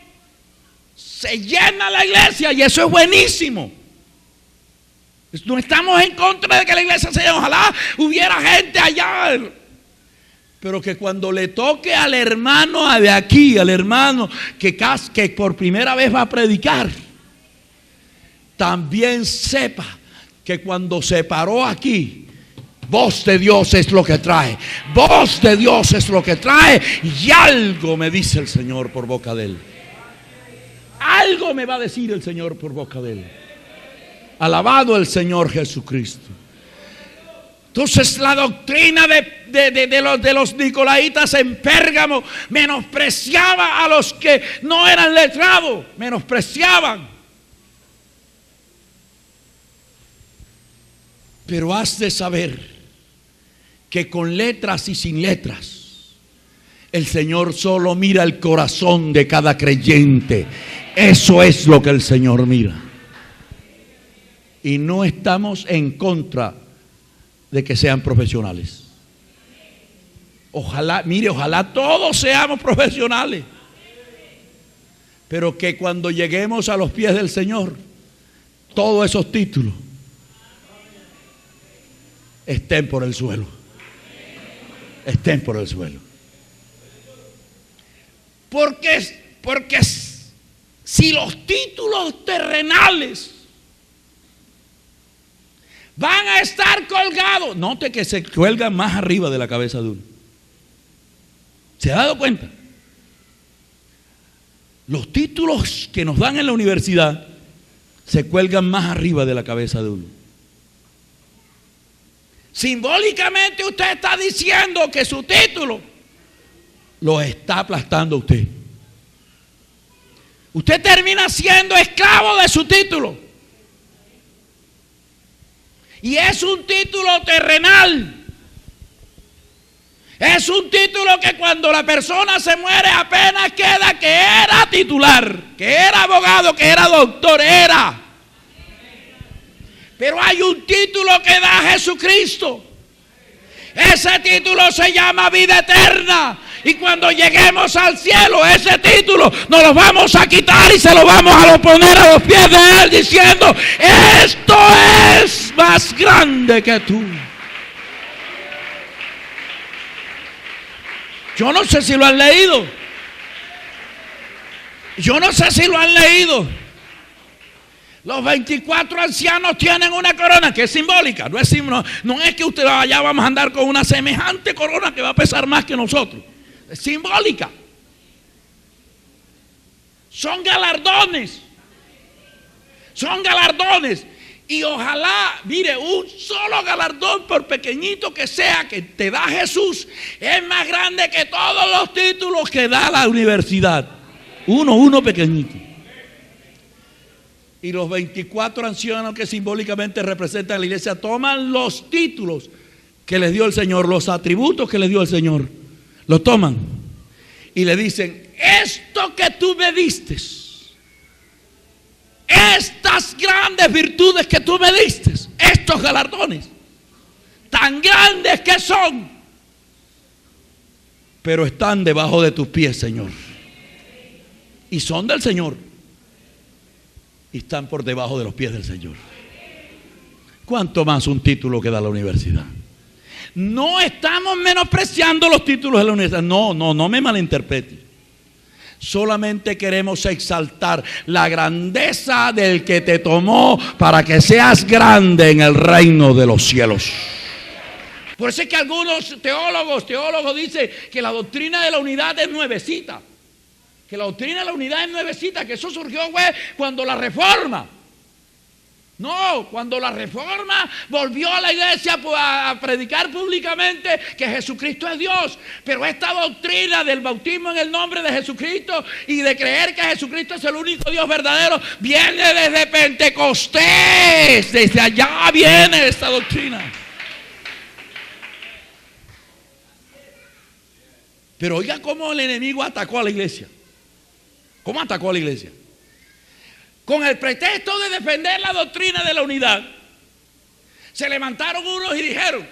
A: se llena la iglesia y eso es buenísimo. No estamos en contra de que la iglesia se llene, ojalá hubiera gente allá. Pero que cuando le toque al hermano de aquí, al hermano que por primera vez va a predicar, también sepa que cuando se paró aquí, voz de Dios es lo que trae. Voz de Dios es lo que trae. Y algo me dice el Señor por boca de él. Algo me va a decir el Señor por boca de él. Alabado el Señor Jesucristo. Entonces la doctrina de los nicolaitas en Pérgamo menospreciaba a los que no eran letrados. Menospreciaban. Pero has de saber que con letras y sin letras, el Señor solo mira el corazón de cada creyente. Eso es lo que el Señor mira. Y no estamos en contra de que sean profesionales. Ojalá, mire, ojalá todos seamos profesionales. Pero que cuando lleguemos a los pies del Señor, todos esos títulos estén por el suelo. Estén por el suelo. Porque si los títulos terrenales van a estar colgados, note que se cuelgan más arriba de la cabeza de uno. ¿Se ha dado cuenta? Los títulos que nos dan en la universidad se cuelgan más arriba de la cabeza de uno. Simbólicamente usted está diciendo que su título lo está aplastando a usted. Usted termina siendo esclavo de su título. Y es un título terrenal. Es un título que cuando la persona se muere apenas queda que era titular, que era abogado, que era doctor, era. Pero hay un título que da Jesucristo. Ese título se llama vida eterna. Y cuando lleguemos al cielo, ese título nos lo vamos a quitar y se lo vamos a poner a los pies de Él diciendo: esto es más grande que tú. Yo no sé si lo han leído. Yo no sé si lo han leído. Los 24 ancianos tienen una corona que es simbólica. No es que usted allá vamos a andar con una semejante corona que va a pesar más que nosotros. Es simbólica. Son galardones. Son galardones. Y ojalá, mire, un solo galardón, por pequeñito que sea, que te da Jesús, es más grande que todos los títulos que da la universidad. Uno pequeñito. Y los 24 ancianos que simbólicamente representan a la iglesia toman los títulos que les dio el Señor, los atributos que les dio el Señor, lo toman y le dicen: esto que tú me diste, estas grandes virtudes que tú me diste, estos galardones tan grandes que son, pero están debajo de tus pies, Señor, y son del Señor y están por debajo de los pies del Señor. ¿Cuánto más un título que da la universidad? No estamos menospreciando los títulos de la universidad. No me malinterprete. Solamente queremos exaltar la grandeza del que te tomó para que seas grande en el reino de los cielos. Por eso es que algunos teólogos dicen que la doctrina de la unidad es nuevecita. Que la doctrina de la unidad es nuevecita, que eso surgió cuando la Reforma. No, cuando la Reforma volvió a la iglesia a predicar públicamente que Jesucristo es Dios, pero esta doctrina del bautismo en el nombre de Jesucristo y de creer que Jesucristo es el único Dios verdadero viene desde Pentecostés. Desde allá viene esta doctrina. Pero oiga cómo el enemigo atacó a la iglesia. ¿Cómo atacó a la iglesia? Con el pretexto de defender la doctrina de la unidad, se levantaron unos y dijeron: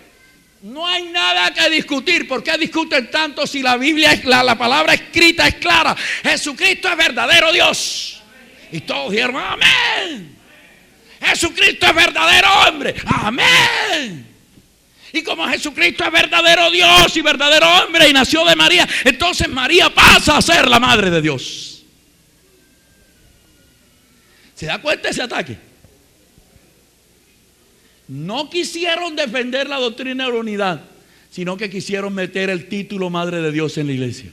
A: no hay nada que discutir. ¿Por qué discuten tanto si la Biblia, la palabra escrita es clara? Jesucristo es verdadero Dios. Y todos dijeron: amén. Jesucristo es verdadero hombre. Amén. Y como Jesucristo es verdadero Dios y verdadero hombre y nació de María, entonces María pasa a ser la madre de Dios. ¿Se da cuenta de ese ataque? No quisieron defender la doctrina de la unidad, sino que quisieron meter el título Madre de Dios en la iglesia.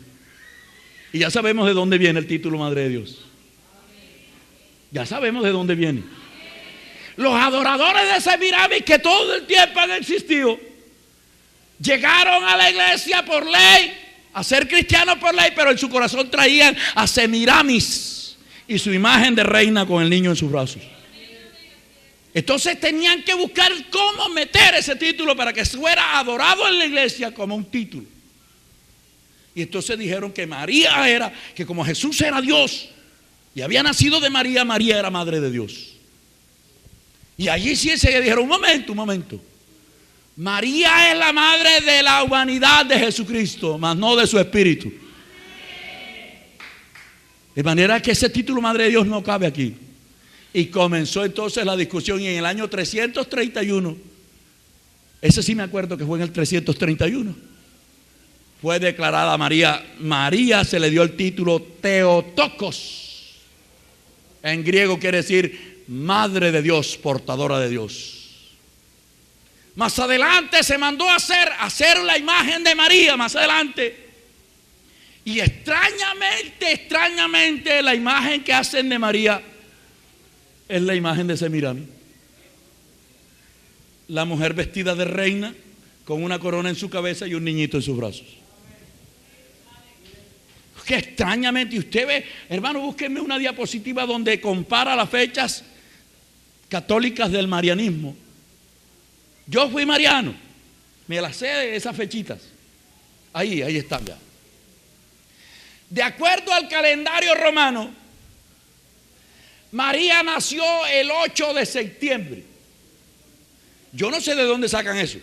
A: Y ya sabemos de dónde viene el título Madre de Dios. Ya sabemos de dónde viene. Los adoradores de Semiramis, que todo el tiempo han existido, llegaron a la iglesia por ley, a ser cristianos por ley, pero en su corazón traían a Semiramis y su imagen de reina con el niño en sus brazos. Entonces tenían que buscar cómo meter ese título para que fuera adorado en la iglesia como un título. Y entonces dijeron que María era, que como Jesús era Dios y había nacido de María, María era madre de Dios. Y allí sí se dijeron: un momento. María es la madre de la humanidad de Jesucristo, mas no de su espíritu. De manera que ese título Madre de Dios no cabe aquí. Y comenzó entonces la discusión, y en el año 331, ese sí me acuerdo que fue en el 331, fue declarada María se le dio el título Theotokos. En griego quiere decir Madre de Dios, portadora de Dios. Más adelante se mandó a hacer la imagen de María, más adelante. Y extrañamente, la imagen que hacen de María es la imagen de Semiramis. La mujer vestida de reina, con una corona en su cabeza y un niñito en sus brazos. Que extrañamente, y usted ve, hermano, búsquenme una diapositiva donde compara las fechas católicas del marianismo. Yo fui mariano, me las sé de esas fechitas. Ahí están ya. De acuerdo al calendario romano, María nació el 8 de septiembre. Yo no sé de dónde sacan eso.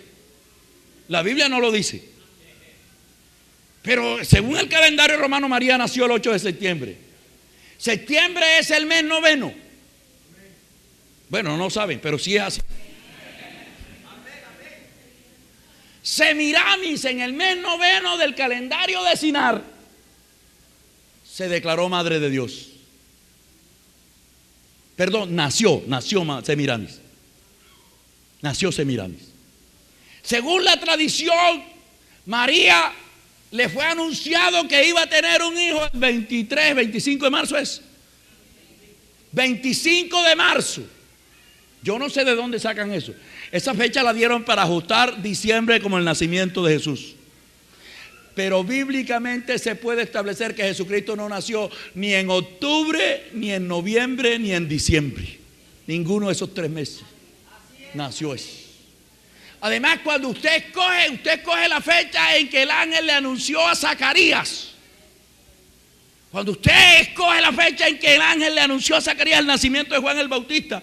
A: La Biblia no lo dice. Pero según el calendario romano, María nació el 8 de septiembre. Septiembre es el mes noveno. Bueno, no saben, pero sí es así. Semiramis, en el mes noveno del calendario de Sinar, se declaró madre de Dios. Perdón, nació Semiramis. Nació Semiramis. Según la tradición, María le fue anunciado que iba a tener un hijo el 25 de marzo es. 25 de marzo. Yo no sé de dónde sacan eso. Esa fecha la dieron para ajustar diciembre como el nacimiento de Jesús. Pero bíblicamente se puede establecer que Jesucristo no nació ni en octubre, ni en noviembre, ni en diciembre. Ninguno de esos 3 meses nació eso. Además, cuando usted escoge la fecha en que el ángel le anunció a Zacarías. Cuando usted escoge la fecha en que el ángel le anunció a Zacarías el nacimiento de Juan el Bautista,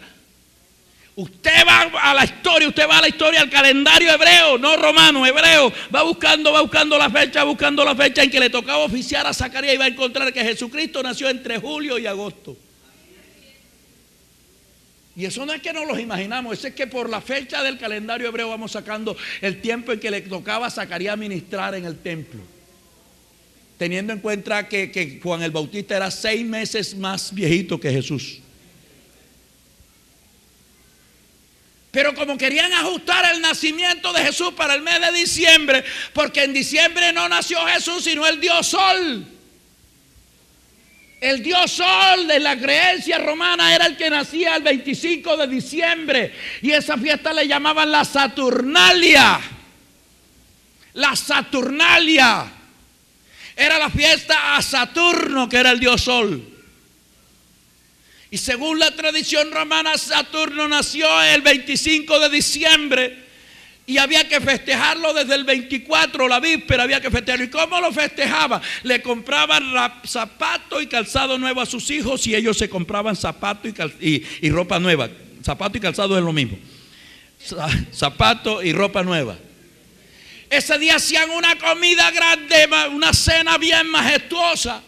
A: usted va a la historia, al calendario hebreo, no romano, hebreo. Va buscando la fecha en que le tocaba oficiar a Zacarías, y va a encontrar que Jesucristo nació entre julio y agosto. Y eso no es que nos los imaginamos, eso es que por la fecha del calendario hebreo vamos sacando el tiempo en que le tocaba a Zacarías ministrar en el templo. Teniendo en cuenta que Juan el Bautista era 6 meses más viejito que Jesús. Pero como querían ajustar el nacimiento de Jesús para el mes de diciembre, porque en diciembre no nació Jesús sino el dios Sol. El dios Sol de la creencia romana era el que nacía el 25 de diciembre. Y esa fiesta le llamaban la Saturnalia. La Saturnalia. Era la fiesta a Saturno, que era el dios Sol. Y según la tradición romana, Saturno nació el 25 de diciembre. Y había que festejarlo desde el 24, la víspera había que festejarlo. ¿Y cómo lo festejaba? Le compraban zapatos y calzado nuevo a sus hijos y ellos se compraban zapatos y ropa nueva. Zapato y calzado es lo mismo. Zapato y ropa nueva. Ese día hacían una comida grande, una cena bien majestuosa.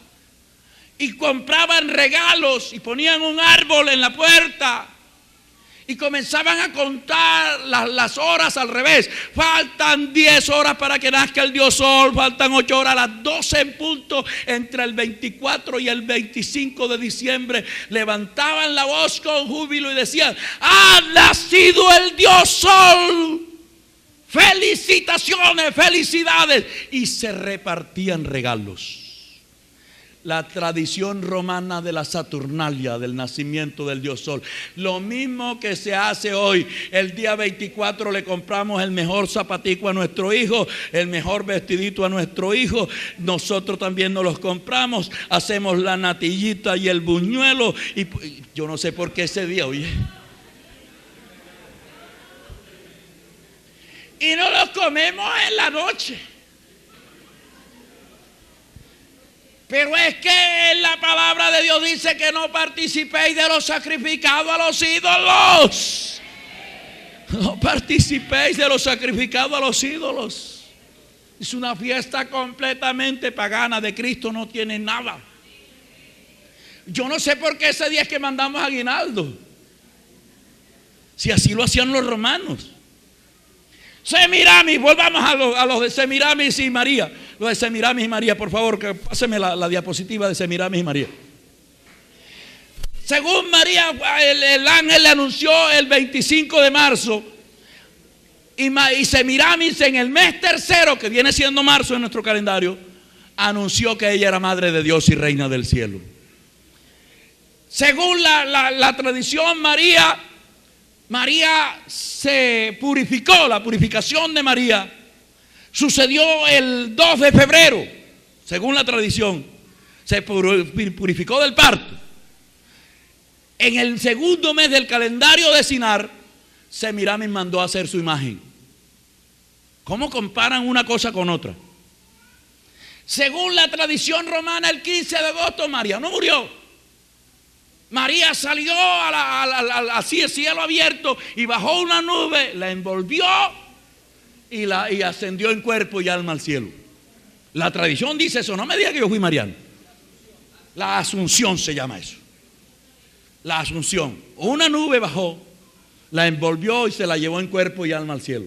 A: Y compraban regalos y ponían un árbol en la puerta. Y comenzaban a contar las horas al revés. Faltan 10 horas para que nazca el dios Sol. Faltan 8 horas, a las 12 en punto. Entre el 24 y el 25 de diciembre levantaban la voz con júbilo y decían: ¡ha nacido el dios Sol! ¡Felicitaciones, felicidades! Y se repartían regalos. La tradición romana de la Saturnalia, del nacimiento del dios Sol. Lo mismo que se hace hoy. El día 24 le compramos el mejor zapatico a nuestro hijo, el mejor vestidito a nuestro hijo. Nosotros también nos los compramos. Hacemos la natillita y el buñuelo. Y yo no sé por qué ese día, oye. Y no los comemos en la noche. Pero es que la palabra de Dios dice que no participéis de lo sacrificado a los ídolos. No participéis de lo sacrificado a los ídolos. Es una fiesta completamente pagana. De Cristo no tiene nada. Yo no sé por qué ese día es que mandamos aguinaldo, si así lo hacían los romanos. Semiramis, volvamos a los de Semiramis y María. Los de Semiramis y María, por favor, que páseme la diapositiva de Semiramis y María. Según María, el ángel le anunció el 25 de marzo. Y Semiramis en el mes tercero, que viene siendo marzo en nuestro calendario, anunció que ella era madre de Dios y reina del cielo. Según la tradición, María se purificó. La purificación de María sucedió el 2 de febrero, según la tradición. Se purificó del parto. En el segundo mes del calendario de Sinar, Semiramis mandó a hacer su imagen. ¿Cómo comparan una cosa con otra? Según la tradición romana, el 15 de agosto María no murió. María salió así el cielo abierto y bajó una nube, la envolvió y ascendió en cuerpo y alma al cielo. La tradición dice eso. No me diga que yo fui mariano. La asunción se llama eso. La asunción. Una nube bajó, la envolvió y se la llevó en cuerpo y alma al cielo.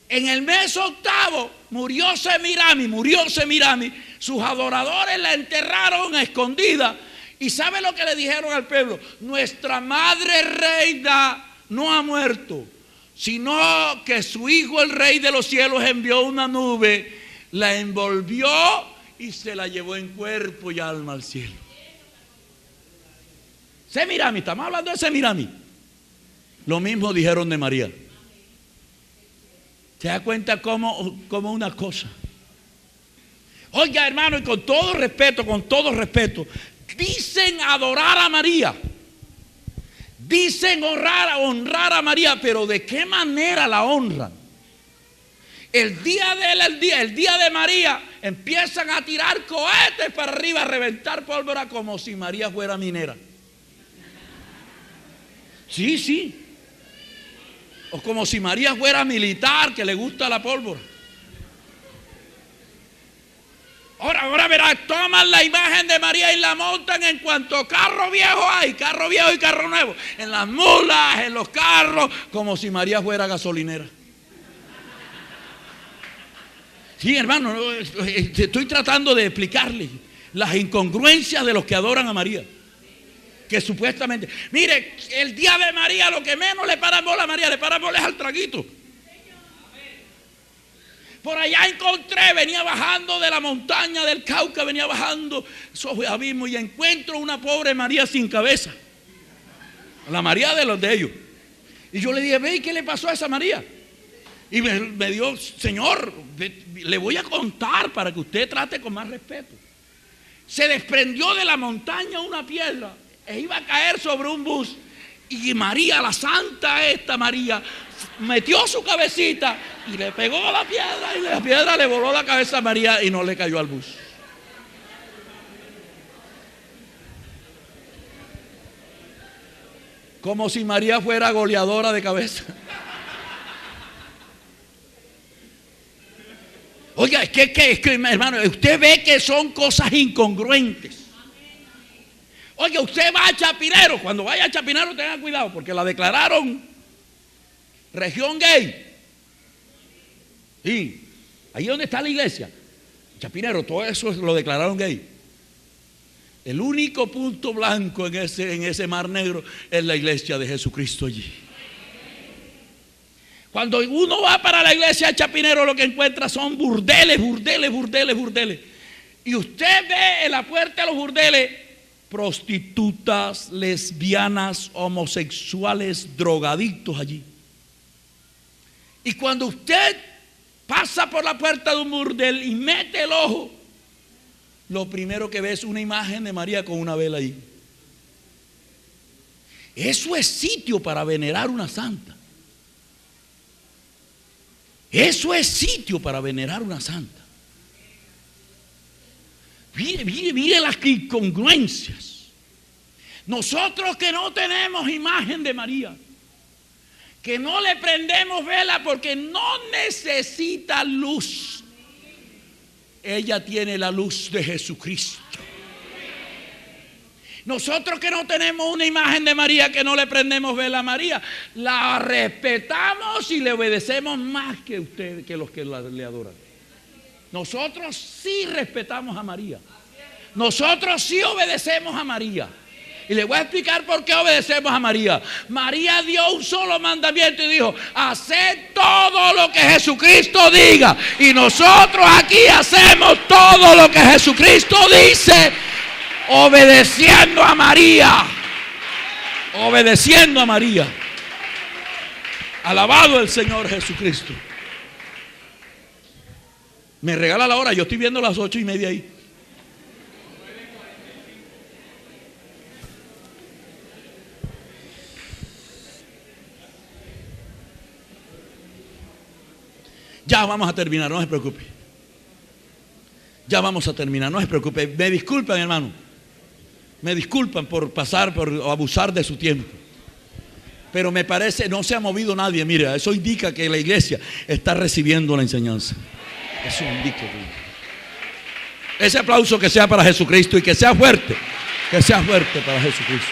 A: En el mes octavo murió Semiramis. Sus adoradores la enterraron a escondida. ¿Y sabe lo que le dijeron al pueblo? Nuestra madre reina no ha muerto, sino que su hijo, el rey de los cielos, envió una nube, la envolvió y se la llevó en cuerpo y alma al cielo. Semiramis, estamos hablando de Semiramis. Lo mismo dijeron de María. ¿Se da cuenta cómo una cosa? Oiga, hermano, y con todo respeto, dicen adorar a María, dicen honrar a María, pero ¿de qué manera la honran? El día de María empiezan a tirar cohetes para arriba, a reventar pólvora como si María fuera minera. Sí. O como si María fuera militar, que le gusta la pólvora. Ahora verá, toman la imagen de María y la montan en cuanto carro viejo hay, carro viejo y carro nuevo, en las mulas, en los carros, como si María fuera gasolinera. Sí, hermano, estoy tratando de explicarle las incongruencias de los que adoran a María. Que supuestamente, mire, el día de María lo que menos le paran bola a María, le paran bola es al traguito. Por allá encontré, venía bajando de la montaña del Cauca, venía bajando esos abismos y encuentro una pobre María sin cabeza. La María de los de ellos. Y yo le dije, ve, ¿qué le pasó a esa María? Y me dio, Señor, le voy a contar para que usted trate con más respeto. Se desprendió de la montaña una piedra e iba a caer sobre un bus. Y María, la santa esta María, metió su cabecita y le pegó a la piedra, y la piedra le voló la cabeza a María y no le cayó al bus. Como si María fuera goleadora de cabeza. Oiga, es que hermano, usted ve que son cosas incongruentes. Oiga, usted va a Chapinero. Cuando vaya a Chapinero tenga cuidado, porque la declararon región gay. Sí, ahí donde está la iglesia Chapinero, todo eso lo declararon gay. El único punto blanco en ese mar negro es la iglesia de Jesucristo allí. Cuando uno va para la iglesia de Chapinero, lo que encuentra son burdeles. Y usted ve en la puerta de los burdeles prostitutas, lesbianas, homosexuales, drogadictos allí. Y cuando usted pasa por la puerta de un burdel y mete el ojo, lo primero que ve es una imagen de María con una vela ahí. Eso es sitio para venerar una santa. Eso es sitio para venerar una santa. Mire las incongruencias. Nosotros que no tenemos imagen de María, que no le prendemos vela porque no necesita luz. Ella tiene la luz de Jesucristo. Nosotros que no tenemos una imagen de María, que no le prendemos vela a María, la respetamos y le obedecemos más que ustedes, que los que le adoran. Nosotros sí respetamos a María. Nosotros sí obedecemos a María. Y le voy a explicar por qué obedecemos a María. María dio un solo mandamiento y dijo: haced todo lo que Jesucristo diga. Y nosotros aquí hacemos todo lo que Jesucristo dice, obedeciendo a María. Obedeciendo a María. Alabado el Señor Jesucristo. Me regala la hora, yo estoy viendo las 8:30 ahí. Ya vamos a terminar, no se preocupe. Ya vamos a terminar, no se preocupe. Me disculpan, hermano. Me disculpan por abusar de su tiempo. Pero me parece, no se ha movido nadie. Mira, eso indica que la iglesia está recibiendo la enseñanza. Eso indica. Ese aplauso que sea para Jesucristo y que sea fuerte. Que sea fuerte para Jesucristo.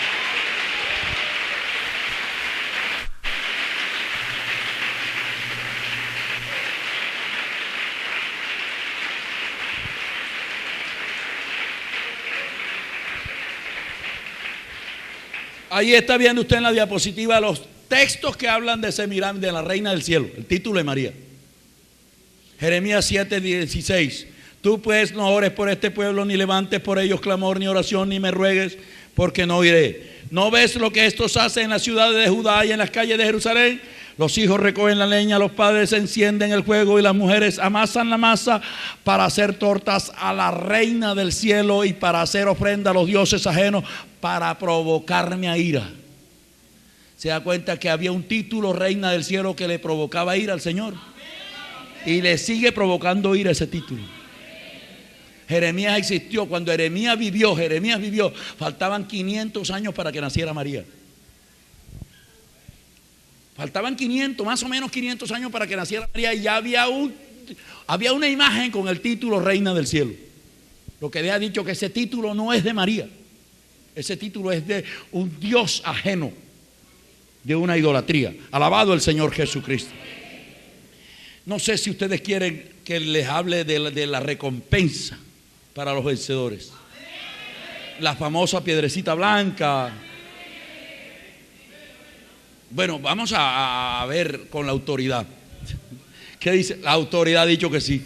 A: Ahí está viendo usted en la diapositiva los textos que hablan de Semiramis, de la reina del cielo, el título de María. Jeremías 7:16. Tú pues no ores por este pueblo, ni levantes por ellos clamor, ni oración, ni me ruegues, porque no oiré. ¿No ves lo que estos hacen en las ciudades de Judá y en las calles de Jerusalén? Los hijos recogen la leña, los padres encienden el fuego y las mujeres amasan la masa para hacer tortas a la reina del cielo y para hacer ofrenda a los dioses ajenos, para provocarme a ira. Se da cuenta que había un título, reina del cielo, que le provocaba ira al Señor. Y le sigue provocando ira ese título. Jeremías existió. Cuando Jeremías vivió, faltaban 500 años para que naciera María. Faltaban 500, más o menos 500 años para que naciera María, y ya había una imagen con el título reina del cielo. Lo que le ha dicho que ese título no es de María. Ese título es de un Dios ajeno, de una idolatría. Alabado el Señor Jesucristo. No sé si ustedes quieren que les hable de la recompensa para los vencedores. La famosa piedrecita blanca. Bueno, vamos a ver con la autoridad ¿Qué dice? La autoridad ha dicho que sí.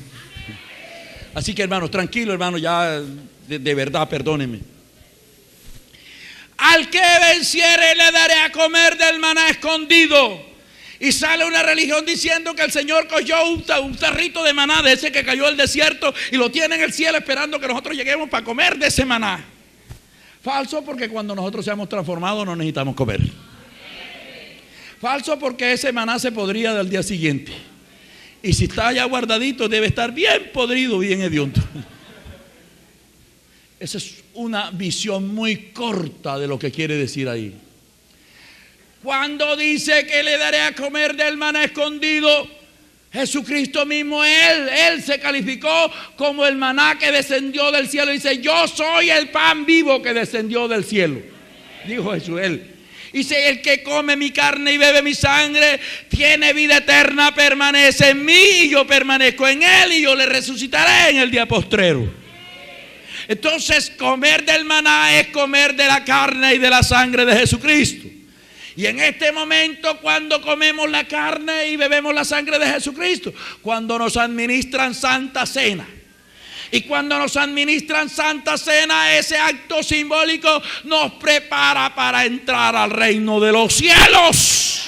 A: Así que hermanos, tranquilo hermano, ya de verdad perdónenme. Al que venciere le daré a comer del maná escondido. Y sale una religión diciendo que el Señor cogió un tarrito de maná de ese que cayó del desierto y lo tiene en el cielo esperando que nosotros lleguemos para comer de ese maná. Falso, porque cuando nosotros seamos transformados no necesitamos comer. Falso, porque ese maná se podría del día siguiente. Y si está ya guardadito debe estar bien podrido, bien hediondo. Esa es una visión muy corta de lo que quiere decir ahí. Cuando dice que le daré a comer del maná escondido, Jesucristo mismo, Él se calificó como el maná que descendió del cielo. Dice, yo soy el pan vivo que descendió del cielo. Dijo Jesús, Él. Dice, el que come mi carne y bebe mi sangre tiene vida eterna, permanece en mí y yo permanezco en Él y yo le resucitaré en el día postrero. Entonces, comer del maná es comer de la carne y de la sangre de Jesucristo. Y en este momento, cuando comemos la carne y bebemos la sangre de Jesucristo, cuando nos administran Santa Cena, y cuando nos administran Santa Cena, ese acto simbólico nos prepara para entrar al reino de los cielos.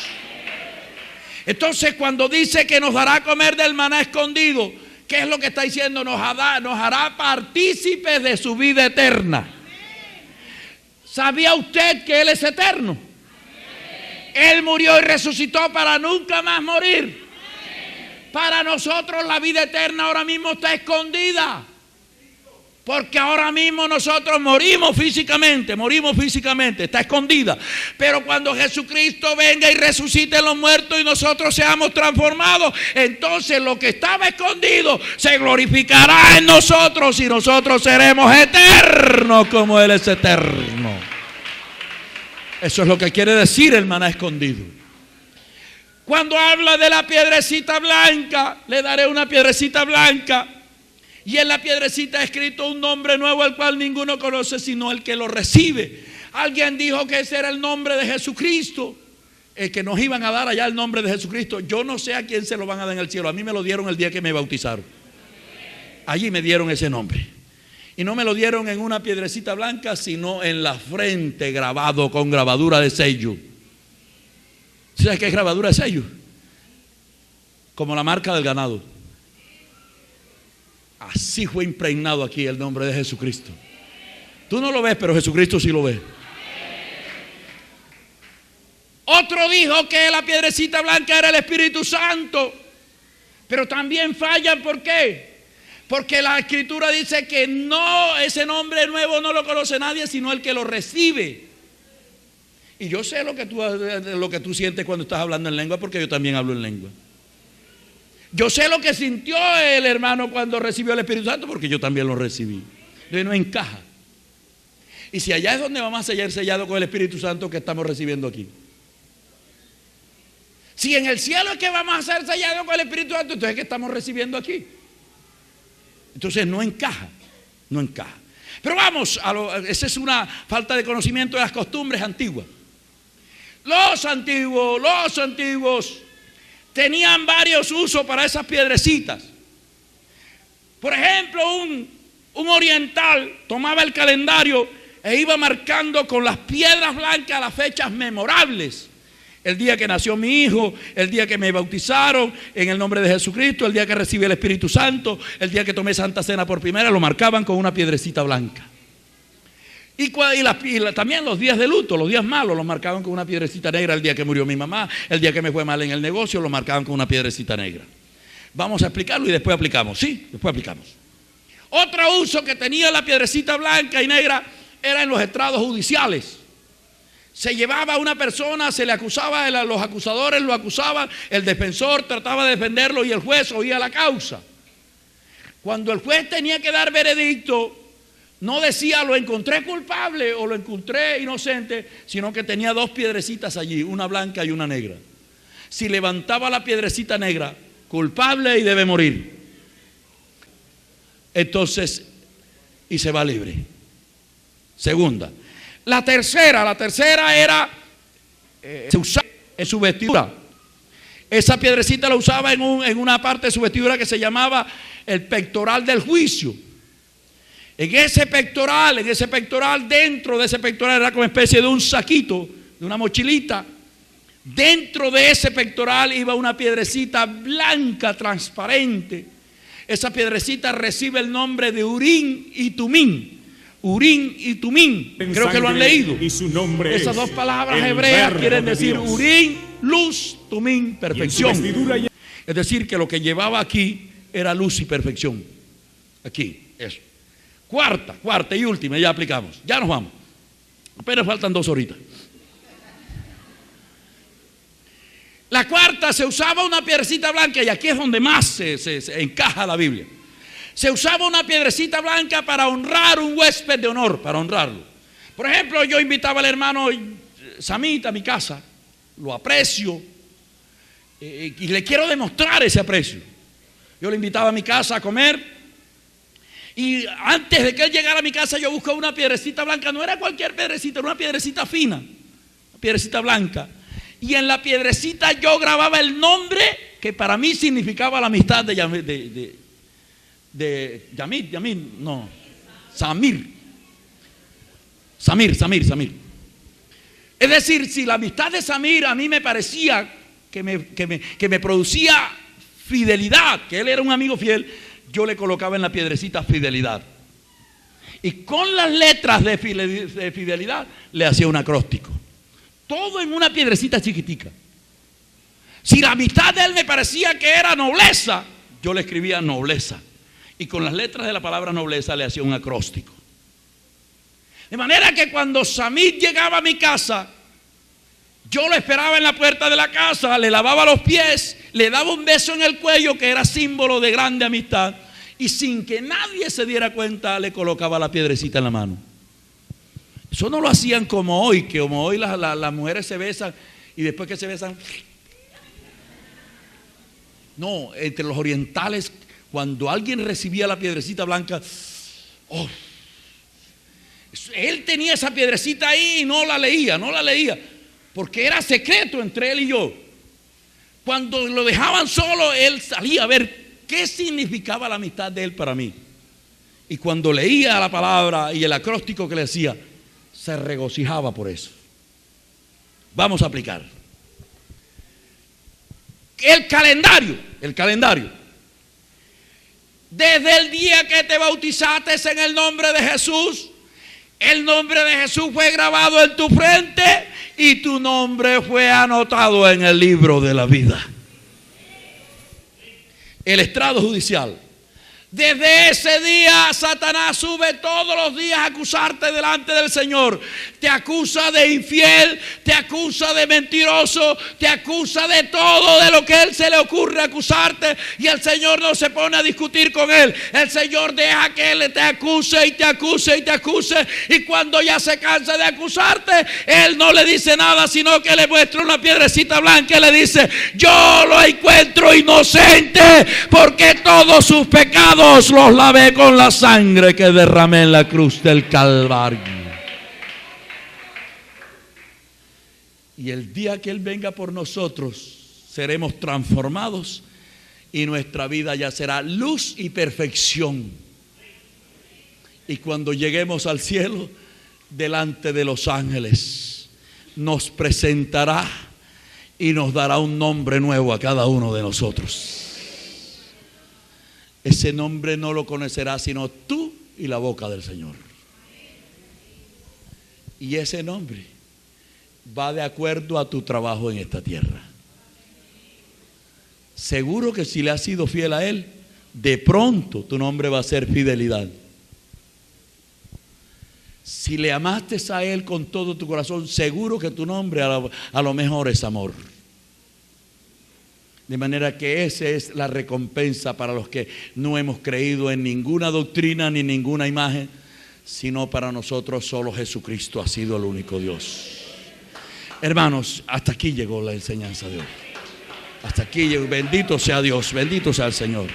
A: Entonces, cuando dice que nos dará a comer del maná escondido, ¿qué es lo que está diciendo? Nos hará partícipes de su vida eterna. ¿Sabía usted que Él es eterno? Él murió y resucitó para nunca más morir. Para nosotros la vida eterna ahora mismo está escondida. Porque ahora mismo nosotros morimos físicamente, está escondida. Pero cuando Jesucristo venga y resucite a los muertos y nosotros seamos transformados, entonces lo que estaba escondido se glorificará en nosotros y nosotros seremos eternos como Él es eterno. Eso es lo que quiere decir el maná escondido. Cuando habla de la piedrecita blanca, le daré una piedrecita blanca. Y en la piedrecita escrito un nombre nuevo, el cual ninguno conoce sino el que lo recibe. Alguien dijo que ese era el nombre de Jesucristo, que nos iban a dar allá el nombre de Jesucristo. Yo no sé a quién se lo van a dar en el cielo. A mí me lo dieron el día que me bautizaron. Allí me dieron ese nombre. Y no me lo dieron en una piedrecita blanca, sino en la frente, grabado con grabadura de sello. ¿Sabes qué es grabadura de sello? Como la marca del ganado. Así fue impregnado aquí el nombre de Jesucristo. Tú no lo ves, pero Jesucristo sí lo ve. Otro dijo que la piedrecita blanca era el Espíritu Santo. Pero también fallan, ¿por qué? Porque la Escritura dice que no, ese nombre nuevo no lo conoce nadie, sino el que lo recibe. Y yo sé lo que tú sientes cuando estás hablando en lengua, porque yo también hablo en lengua. Yo sé lo que sintió el hermano cuando recibió el Espíritu Santo, porque yo también lo recibí. Entonces no encaja. Y si allá es donde vamos a ser sellados con el Espíritu Santo que estamos recibiendo aquí. Si en el cielo es que vamos a ser sellados con el Espíritu Santo, entonces ¿qué estamos recibiendo aquí? Entonces no encaja. Pero vamos, esa es una falta de conocimiento de las costumbres antiguas. Los antiguos tenían varios usos para esas piedrecitas. Por ejemplo, un oriental tomaba el calendario e iba marcando con las piedras blancas las fechas memorables. El día que nació mi hijo, el día que me bautizaron en el nombre de Jesucristo, el día que recibí el Espíritu Santo, el día que tomé Santa Cena por primera, lo marcaban con una piedrecita blanca. Y también los días de luto, los días malos, los marcaban con una piedrecita negra. El día que murió mi mamá, el día que me fue mal en el negocio, lo marcaban con una piedrecita negra. Vamos a explicarlo y después aplicamos. Sí, después aplicamos. Otro uso que tenía la piedrecita blanca y negra era en los estrados judiciales. Se llevaba a una persona, se le acusaba, los acusadores lo acusaban, el defensor trataba de defenderlo y el juez oía la causa. Cuando el juez tenía que dar veredicto, no decía lo encontré culpable o lo encontré inocente, sino que tenía dos piedrecitas allí, una blanca y una negra. Si levantaba la piedrecita negra, culpable y debe morir. Entonces, y se va libre. Segunda. La tercera era, se usaba en su vestidura. Esa piedrecita la usaba en una parte de su vestidura que se llamaba el pectoral del juicio. En ese pectoral, dentro de ese pectoral era como especie de un saquito, de una mochilita. Dentro de ese pectoral iba una piedrecita blanca, transparente. Esa piedrecita recibe el nombre de Urim y Tumim. Urim y Tumim, creo que lo han leído.
B: Y su nombre
A: Esas dos palabras hebreas quieren decir Urim, luz, Tumim, perfección. Es decir, que lo que llevaba aquí era luz y perfección. Aquí, eso. Cuarta y última, ya aplicamos. Ya nos vamos. Apenas faltan 2 horitas. La cuarta, se usaba una piedrecita blanca, y aquí es donde más se encaja la Biblia. Se usaba una piedrecita blanca para honrar un huésped de honor, para honrarlo. Por ejemplo, yo invitaba al hermano Samit a mi casa, lo aprecio y le quiero demostrar ese aprecio. Yo le invitaba a mi casa a comer, y antes de que él llegara a mi casa yo buscaba una piedrecita blanca. No era cualquier piedrecita, era una piedrecita fina, una piedrecita blanca. Y en la piedrecita yo grababa el nombre que para mí significaba la amistad de Samir. Es decir, si la amistad de Samir a mí me parecía que me producía fidelidad, que él era un amigo fiel, yo le colocaba en la piedrecita fidelidad. Y con las letras de fidelidad le hacía un acróstico. Todo en una piedrecita chiquitica. Si la amistad de él me parecía que era nobleza, yo le escribía nobleza. Y con las letras de la palabra nobleza le hacía un acróstico. De manera que cuando Samit llegaba a mi casa, yo lo esperaba en la puerta de la casa, le lavaba los pies, le daba un beso en el cuello que era símbolo de grande amistad, y sin que nadie se diera cuenta le colocaba la piedrecita en la mano. Eso no lo hacían como hoy, que como hoy las mujeres se besan y después que se besan. No, entre los orientales, cuando alguien recibía la piedrecita blanca, oh, él tenía esa piedrecita ahí y no la leía, porque era secreto entre él y yo. Cuando lo dejaban solo, él salía a ver qué significaba la amistad de él para mí. Y cuando leía la palabra y el acróstico que le decía, se regocijaba por eso. Vamos a aplicar el calendario. Desde el día que te bautizaste en el nombre de Jesús, el nombre de Jesús fue grabado en tu frente y tu nombre fue anotado en el libro de la vida. El estrado judicial. Desde ese día Satanás sube todos los días a acusarte delante del Señor. Te acusa de infiel, te acusa de mentiroso, te acusa de todo de lo que él se le ocurre acusarte, y el Señor no se pone a discutir con él. El Señor deja que él te acuse y te acuse y te acuse, y cuando ya se cansa de acusarte, él no le dice nada, sino que le muestra una piedrecita blanca y le dice: yo lo encuentro inocente, porque todos sus pecados los lavé con la sangre que derramé en la cruz del Calvario. Y el día que Él venga por nosotros, seremos transformados y nuestra vida ya será luz y perfección. Y cuando lleguemos al cielo, delante de los ángeles, nos presentará y nos dará un nombre nuevo a cada uno de nosotros. Ese nombre no lo conocerás sino tú y la boca del Señor. Y ese nombre va de acuerdo a tu trabajo en esta tierra. Seguro que si le has sido fiel a Él, de pronto tu nombre va a ser fidelidad. Si le amaste a Él con todo tu corazón, seguro que tu nombre a lo mejor es amor. De manera que esa es la recompensa para los que no hemos creído en ninguna doctrina ni ninguna imagen, sino para nosotros solo Jesucristo ha sido el único Dios. Hermanos, hasta aquí llegó la enseñanza de hoy. Hasta aquí llegó. Bendito sea Dios, bendito sea el Señor.